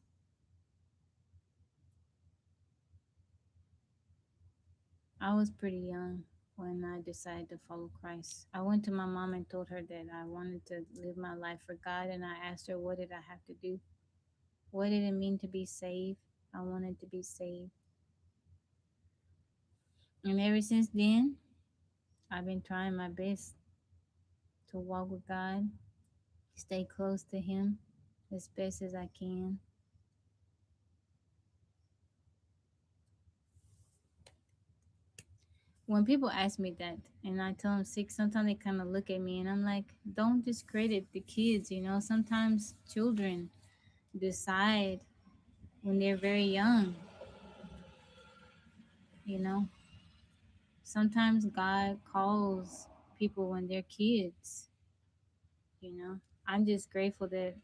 I was pretty young when I decided to follow Christ. I went to my mom and told her that I wanted to live my life for God, and I asked her, what did I have to do? What did it mean to be saved? I wanted to be saved. And ever since then, I've been trying my best to walk with God, stay close to Him as best as I can. When people ask me that and I tell them sick, sometimes they kind of look at me and I'm like, don't discredit the kids. Sometimes children decide when they're very young, you know. Sometimes God calls people when they're kids. I'm just grateful that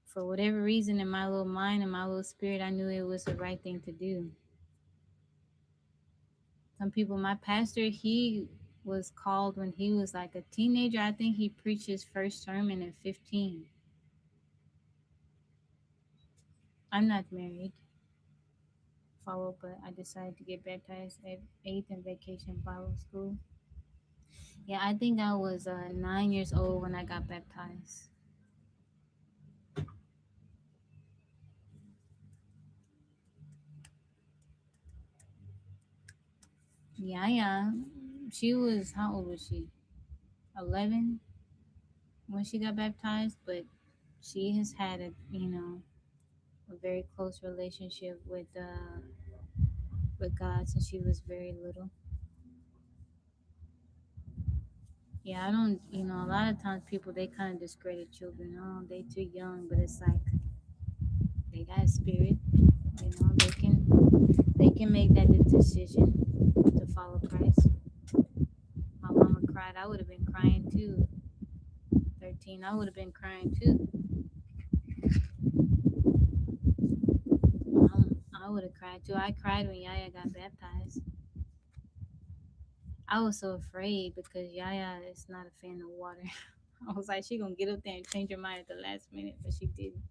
for whatever reason, in my little mind and my little spirit, I knew it was the right thing to do. Some people, my pastor, he was called when he was like a teenager. I think he preached his first sermon at 15. I'm not married, followed, but I decided to get baptized at 8th in Vacation Bible School. Yeah, I think I was 9 years old when I got baptized. Yeah, yeah. She was, how old was she? 11 when she got baptized, but she has had a very close relationship with God since she was very little. Yeah, I don't, a lot of times people, they kind of discredit children. Oh, they too young, but it's like they got a spirit. They can make that decision to follow Christ. My mama cried. I would have been crying too. 13, I would have been crying too. I would have cried too. I cried when Yaya got baptized. I was so afraid because Yaya is not a fan of water. I was like, she gonna get up there and change her mind at the last minute, but she didn't.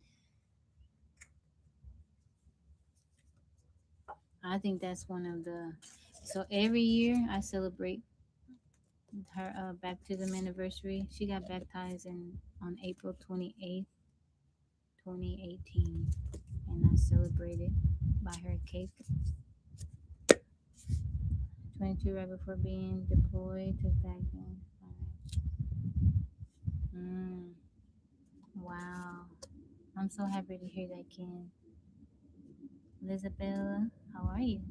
I think that's one of the. So every year I celebrate her baptism anniversary. She got baptized on April 28th, 2018, and I celebrated by her cake. 22 right before being deployed to Baghdad. Mm, wow. I'm so happy to hear that, Ken. Elizabeth, how are you?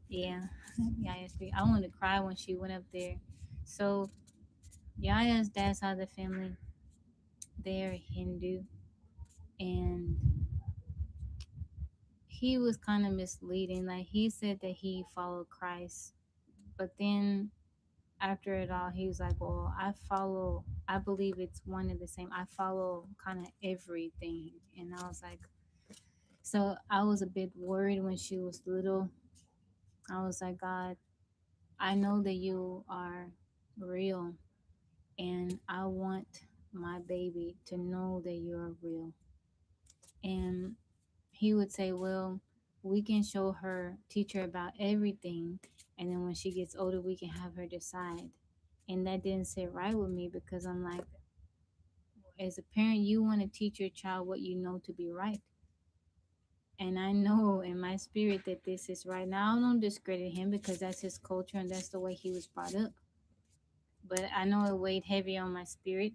Yeah, Yaya's big. I wanted to cry when she went up there. So Yaya's dad's side of the family, they're Hindu, and he was kind of misleading. Like he said that he followed Christ, but then after it all, he was like, "Well, I believe it's one and the same. I follow kind of everything." And I was like, so I was a bit worried when she was little. I was like, God, I know that you are real, and I want my baby to know that you're real. And he would say, well, we can show her, teach her about everything, and then when she gets older, we can have her decide. And that didn't sit right with me because I'm like, as a parent, you want to teach your child what you know to be right. And I know in my spirit that this is right. Now, I don't discredit him because that's his culture and that's the way he was brought up. But I know it weighed heavy on my spirit.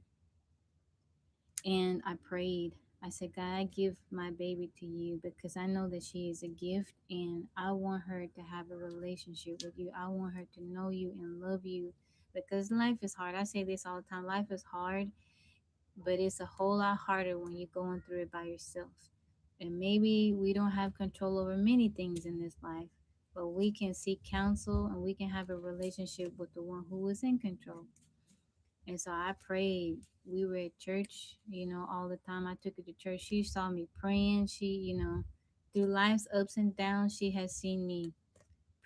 And I prayed. I said, God, I give my baby to you because I know that she is a gift and I want her to have a relationship with you. I want her to know you and love you because life is hard. I say this all the time, life is hard, but it's a whole lot harder when you're going through it by yourself. And maybe we don't have control over many things in this life, but we can seek counsel and we can have a relationship with the one who is in control. And so I prayed. We were at church, all the time. I took her to church. She saw me praying. She, through life's ups and downs, she has seen me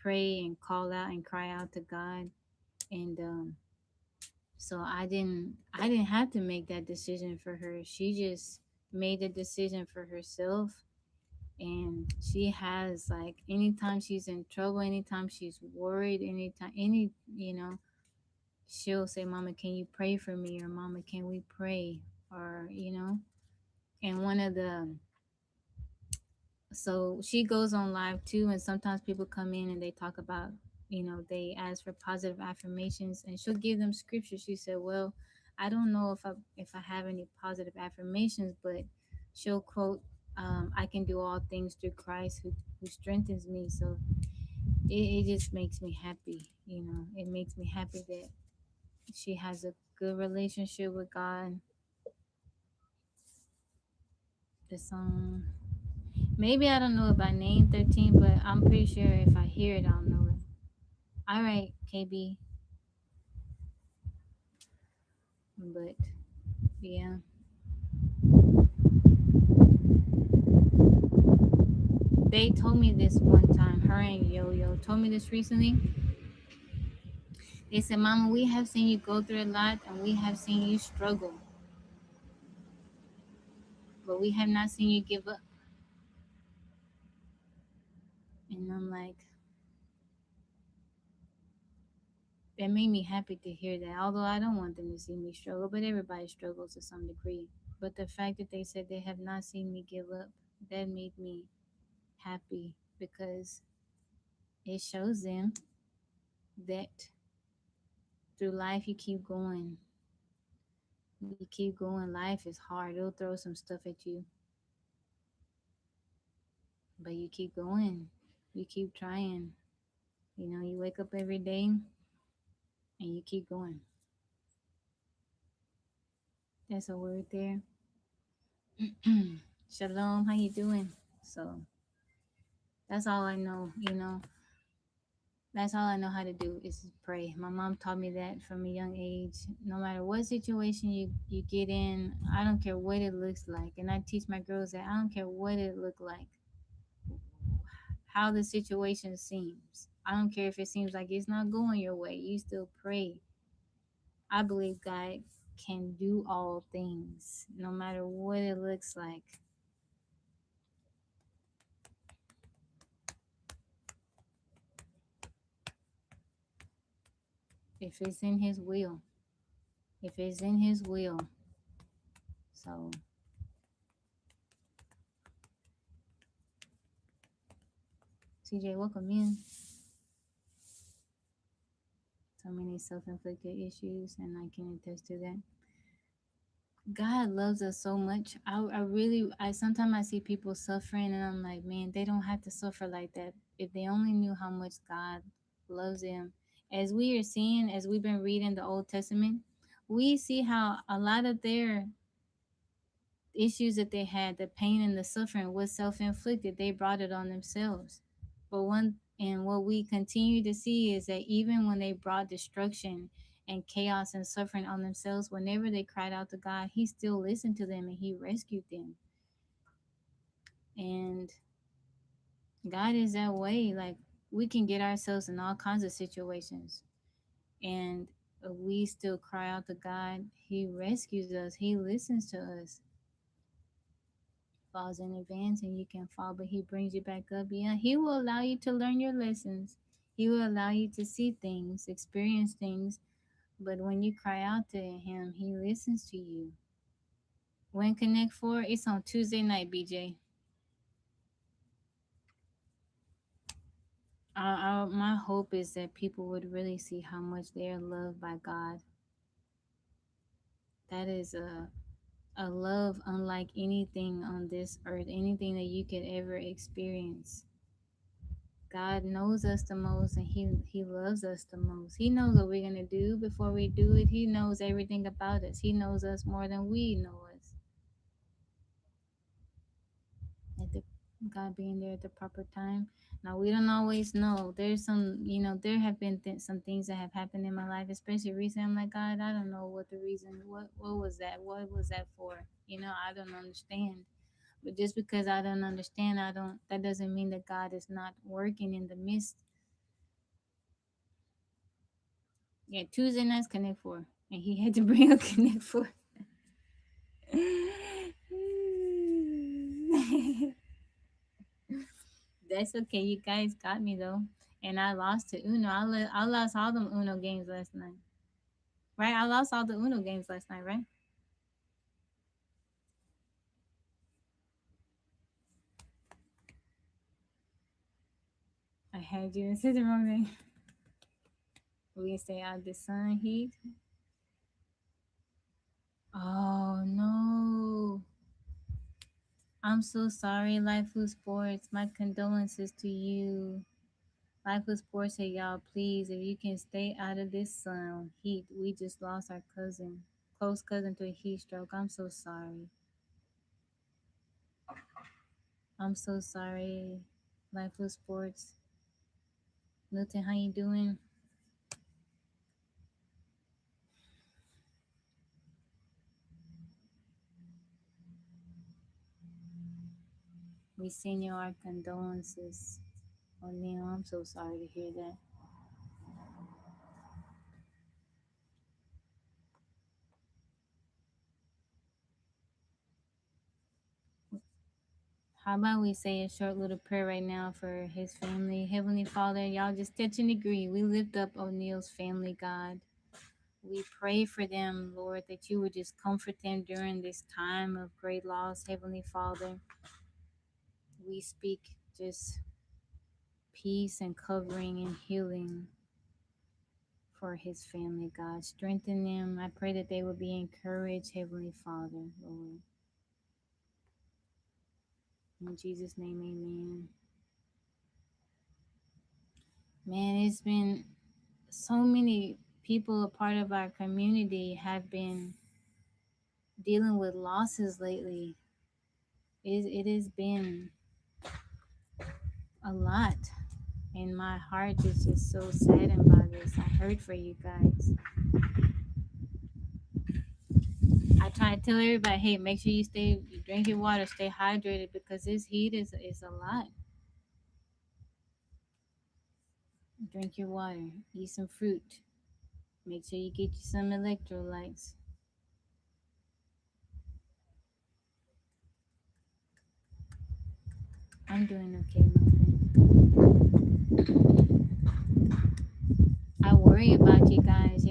pray and call out and cry out to God. And so I didn't have to make that decision for her. She just made the decision for herself. And she has, like, anytime she's in trouble, anytime she's worried, anytime any she'll say, "Mama, can you pray for me?" or "Mama, can we pray?" or and one of the so she goes on live too, and sometimes people come in and they talk about, they ask for positive affirmations, and she'll give them scripture. She said, "Well, I don't know if I have any positive affirmations, but," she'll quote, "I can do all things through Christ who strengthens me." So it just makes me happy. It makes me happy that she has a good relationship with God. The song, maybe I don't know it by name, 13, but I'm pretty sure if I hear it, I'll know it. All right, KB. But yeah, they told me this one time. Her and Yo Yo told me this recently. They said, "Mama, we have seen you go through a lot, and we have seen you struggle, but we have not seen you give up." And I'm like, that made me happy to hear that. Although I don't want them to see me struggle, but everybody struggles to some degree. But the fact that they said they have not seen me give up, that made me happy, because it shows them that through life you keep going. You keep going. Life is hard. It'll throw some stuff at you, but you keep going. You keep trying. You wake up every day and you keep going. That's a word there. Shalom, how you doing? So that's all I know. That's all I know how to do is pray. My mom taught me that from a young age. No matter what situation you get in, I don't care what it looks like. And I teach my girls that I don't care what it look like, how the situation seems. I don't care if it seems like it's not going your way. You still pray. I believe God can do all things, no matter what it looks like. If it's in His will. If it's in His will. So, CJ, welcome in. So many self-inflicted issues, and I can attest to that. God loves us so much. I really, I sometimes I see people suffering, and I'm like, man, they don't have to suffer like that. If they only knew how much God loves them. As we are seeing, as we've been reading the Old Testament, we see how a lot of their issues that they had, the pain and the suffering, was self-inflicted. They brought it on themselves. But what we continue to see is that even when they brought destruction and chaos and suffering on themselves, whenever they cried out to God, He still listened to them and He rescued them. And God is that way. Like, we can get ourselves in all kinds of situations, and we still cry out to God. He rescues us. He listens to us. Falls in advance and you can fall, but He brings you back up. Yeah, He will allow you to learn your lessons. He will allow you to see things, experience things. But when you cry out to Him, He listens to you. When Connect 4, it's on Tuesday night, BJ. My hope is that people would really see how much they are loved by God. That is a love unlike anything on this earth, anything that you could ever experience. God knows us the most, and He loves us the most. He knows what we're going to do before we do it. He knows everything about us. He knows us more than we know us. At the God being there at the proper time. Now, we don't always know. There's some, there have been some things that have happened in my life, especially recently. I'm like, God, I don't know what the reason, what was that? What was that for? I don't understand. But just because I don't understand, that doesn't mean that God is not working in the midst. Yeah, Tuesday nights Connect Four, and he had to bring a Connect Four. That's okay. You guys got me though, and I lost to Uno. I lost all them Uno games last night. Right? I lost all the Uno games last night. Right? I had you and said the wrong thing. We can stay out the sun heat. Oh no. I'm so sorry, Life Food Sports. My condolences to you. Life Food Sports said, y'all, please, if you can stay out of this sun heat. We just lost our cousin, close cousin to a heat stroke. I'm so sorry. I'm so sorry, Life Food Sports. Milton, how you doing? We send you our condolences. Oh, Neil, I'm so sorry to hear that. How about we say a short little prayer right now for his family? Heavenly Father, y'all just touch and agree. We lift up O'Neill's family, God. We pray for them, Lord, that you would just comfort them during this time of great loss, Heavenly Father. We speak just peace and covering and healing for his family, God. Strengthen them. I pray that they will be encouraged, Heavenly Father, Lord. In Jesus' name, amen. Man, it's been so many people, a part of our community, have been dealing with losses lately. It has been a lot. And my heart is just so saddened by this. I hurt for you guys. I try to tell everybody, hey, make sure you drink your water, stay hydrated because this heat is a lot. Drink your water, eat some fruit. Make sure you get you some electrolytes. I'm doing okay, I worry about you guys.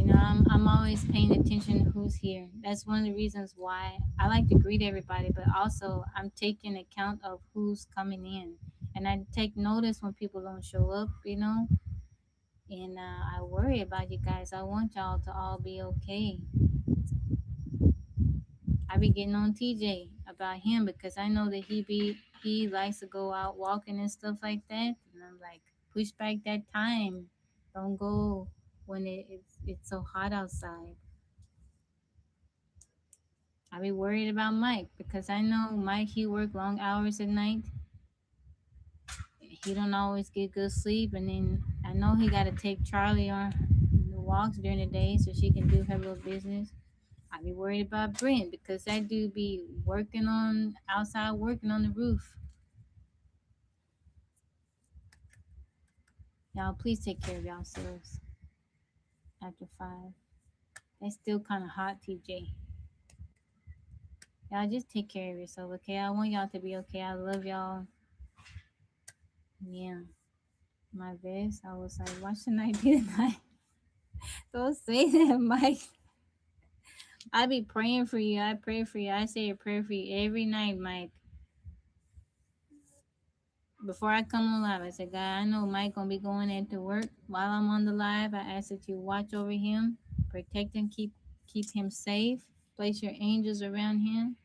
I'm always paying attention to who's here. That's one of the reasons why I like to greet everybody, but also I'm taking account of who's coming in. And I take notice when people don't show up. And I worry about you guys. I want y'all to all be okay. I be getting on TJ about him because I know that he likes to go out walking and stuff like that. And I'm like, push back that time. Don't go when it's so hot outside. I be worried about Mike because I know Mike, he work long hours at night. He don't always get good sleep, and then I know he got to take Charlie on the walks during the day so she can do her little business. I be worried about Brent because that dude be working on outside, working on the roof. Y'all, please take care of yourselves after 5. It's still kind of hot, TJ. Y'all just take care of yourself, okay? I want y'all to be okay. I love y'all. Yeah. My vest, I was like, why shouldn't I be tonight? Don't say that, Mike. I be praying for you. I pray for you. I say a prayer for you every night, Mike. Before I come on live, I said, God, I know Mike gonna be going into work. While I'm on the live, I ask that you watch over him, protect him, keep him safe. Place your angels around him.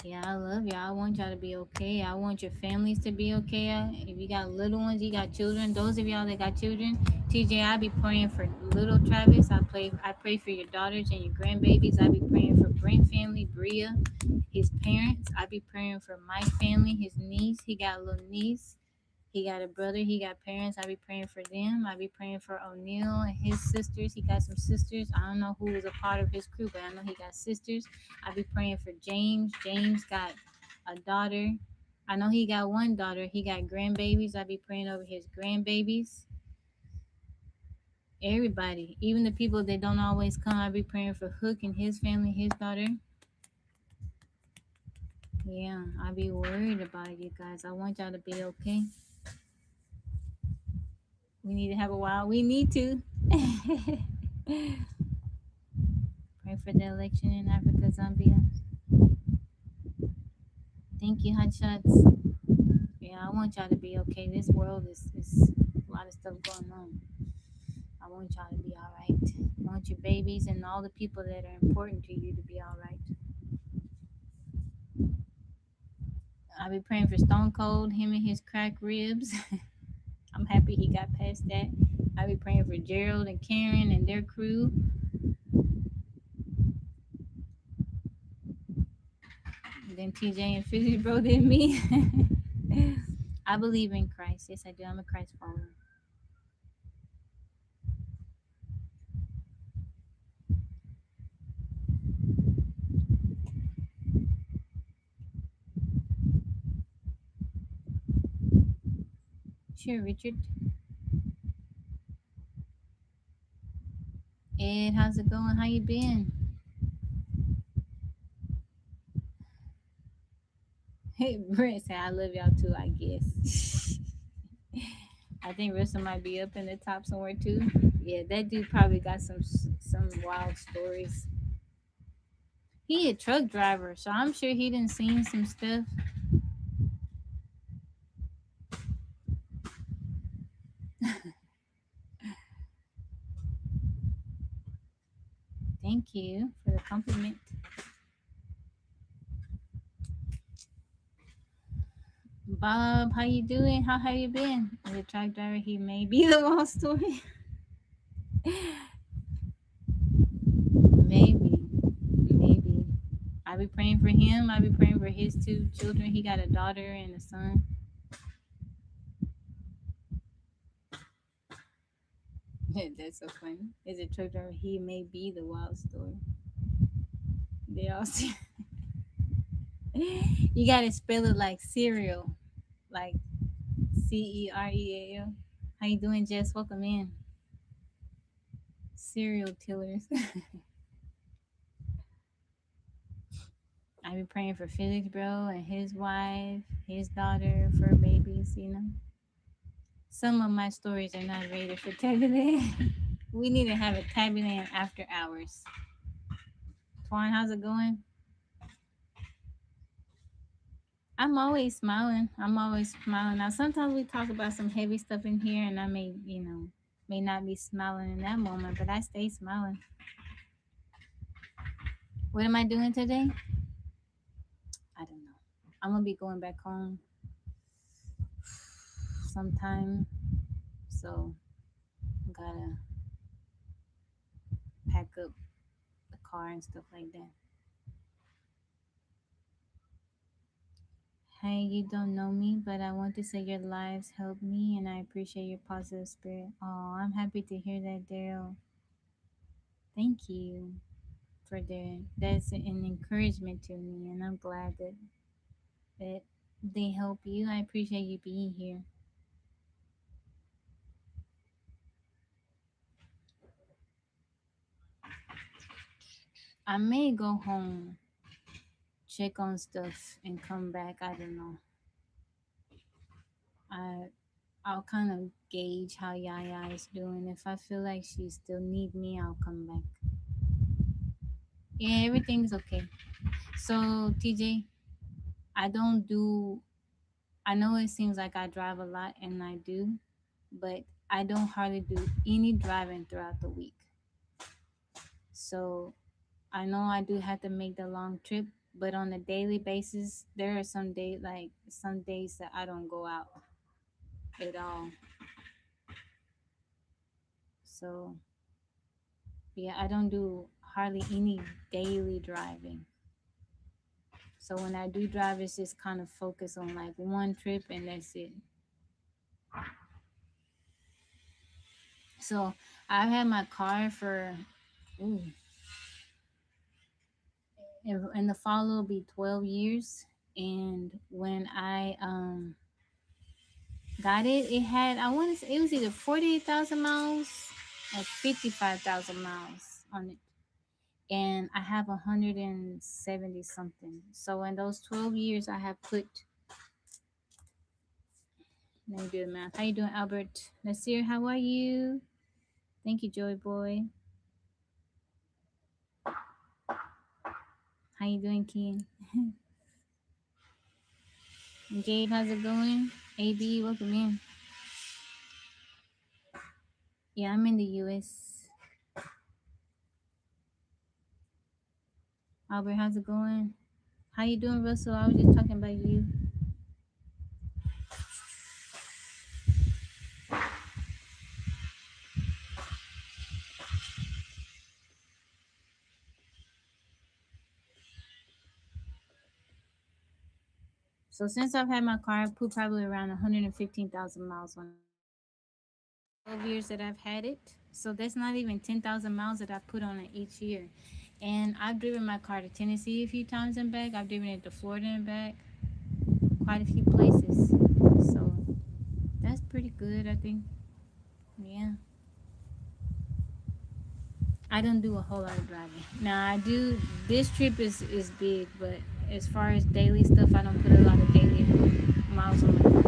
Yeah, I love y'all. I want y'all to be okay. I want your families to be okay. If you got little ones, you got children. Those of y'all that got children, TJ, I be praying for little Travis. I pray for your daughters and your grandbabies. I be praying for Brent family, Bria, his parents. I be praying for my family, his niece. He got a little niece. He got a brother. He got parents. I be praying for them. I be praying for O'Neil and his sisters. He got some sisters. I don't know who was a part of his crew, but I know he got sisters. I be praying for James. James got a daughter. I know he got one daughter. He got grandbabies. I be praying over his grandbabies. Everybody, even the people that don't always come, I be praying for Hook and his family, his daughter. Yeah, I be worried about you guys. I want y'all to be okay. We need to have a while. We need to. Pray for the election in Africa, Zambia. Thank you, Hot Shots. Yeah, I want y'all to be okay. This world is a lot of stuff going on. I want y'all to be all right. I want your babies and all the people that are important to you to be all right. I'll be praying for Stone Cold, him and his crack ribs. I'm happy he got past that. I'll be praying for Gerald and Karen and their crew. And then TJ and Philly bro did me. I believe in Christ. Yes, I do. I'm a Christ follower. Sure, Richard. Ed, how's it going? How you been? Hey, Brent said, I love y'all too, I guess. I think Russell might be up in the top somewhere too. Yeah, that dude probably got some wild stories. He a truck driver, so I'm sure he done seen some stuff. Thank you for the compliment. Bob, how you doing? How have you been? As a truck driver, he may be the wall story. Maybe. Maybe. I be praying for him. I be praying for his two children. He got a daughter and a son. That's so funny. As a truck driver, he may be the wild story. They all see. You gotta spell it like cereal, like Cereal. How you doing, Jess? Welcome in. Serial killers. I be praying for Felix, bro, and his wife, his daughter, for babies. You know, some of my stories are not rated for Tabbyland. We need to have a Tabbyland after hours. Twan, how's it going? I'm always smiling. I'm always smiling. Now, sometimes we talk about some heavy stuff in here, and I may, may not be smiling in that moment, but I stay smiling. What am I doing today? I don't know. I'm gonna be going back home sometime, so gotta pack up the car and stuff like that. Hey, you don't know me, but I want to say your lives help me, and I appreciate your positive spirit. Oh, I'm happy to hear that, Daryl. Thank you for that. That's an encouragement to me, and I'm glad that they help you. I appreciate you being here. I may go home, check on stuff, and come back. I don't know. I I'll kind of gauge how Yaya is doing. If I feel like she still need me, I'll come back. Yeah, everything's okay. So TJ, I don't do. I know it seems like I drive a lot, and I do, but I don't hardly do any driving throughout the week. So I know I do have to make the long trip, but on a daily basis, there are some days that I don't go out at all. So yeah, I don't do hardly any daily driving. So when I do drive, it's just kind of focus on like one trip and that's it. So I've had my car for, ooh, in the fall it'll be 12 years. And when I got it, it had, I want to say it was either 48,000 miles or 55,000 miles on it. And I have 170 something. So in those 12 years, I have put, let me do the math. How you doing, Albert? Nasir, how are you? Thank you, Joy Boy. How you doing, Ken? Jade, how's it going? AB, welcome in. Yeah, I'm in the US. Albert, how's it going? How you doing, Russell? I was just talking about you. So since I've had my car, I put probably around 115,000 miles on it. 12 years that I've had it. So that's not even 10,000 miles that I put on it each year. And I've driven my car to Tennessee a few times and back. I've driven it to Florida and back. Quite a few places. So that's pretty good, I think. Yeah. I don't do a whole lot of driving. Now I do. This trip is big, but as far as daily stuff, I don't put a lot of daily miles on my car.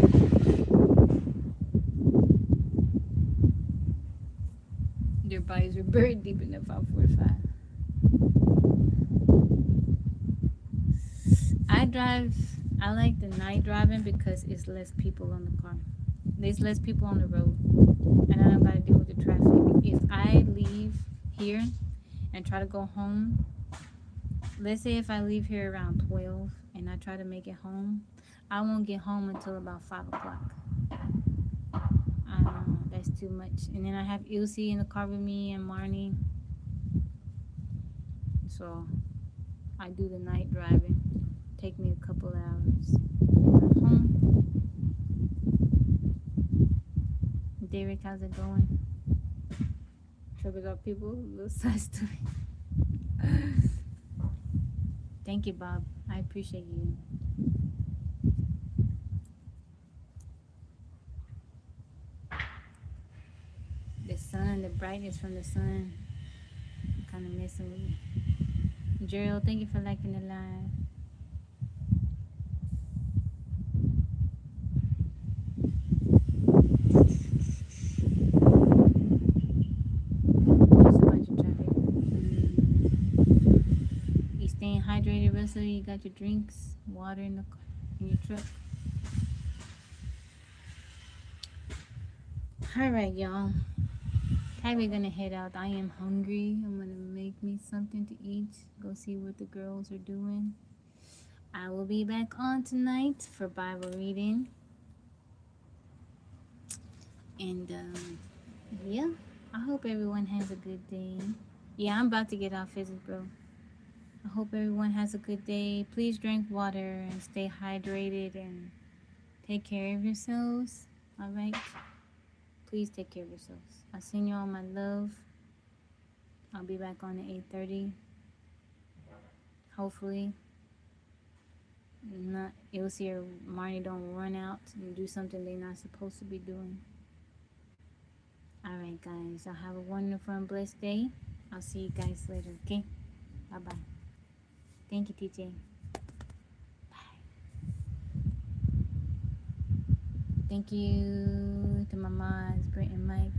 Their bodies were buried deep in the 545. I drive. I like the night driving because it's less people on the car. There's less people on the road, and I don't gotta deal with the traffic. If I leave here and try to go home, let's say if I leave here around 12 and I try to make it home, I won't get home until about 5 o'clock. I don't know, that's too much. And then I have Ilse in the car with me and Marnie. So I do the night driving. Take me a couple hours. I'm home. Derek, how's it going? Trouble up people, little side story. Thank you, Bob. I appreciate you. The sun, the brightness from the sun, kind of messing with me. Gerald, thank you for liking the live. There's a bunch of traffic. You staying hydrated, Russell? You got your drinks, water in your truck. All right, y'all. We're gonna head out. I am hungry. I'm gonna make me something to eat. Go see what the girls are doing. I will be back on tonight for Bible reading. And yeah, I hope everyone has a good day. Yeah, I'm about to get off physics, bro. I hope everyone has a good day. Please drink water and stay hydrated and take care of yourselves. All right? Please take care of yourselves. I send you all my love. I'll be back on at 8:30. Hopefully. Not Ilse or Marnie don't run out and do something they're not supposed to be doing. Alright guys, y'all have a wonderful and blessed day. I'll see you guys later, okay? Bye bye. Thank you, TJ. Bye. Thank you to my mods, Brent and Mike.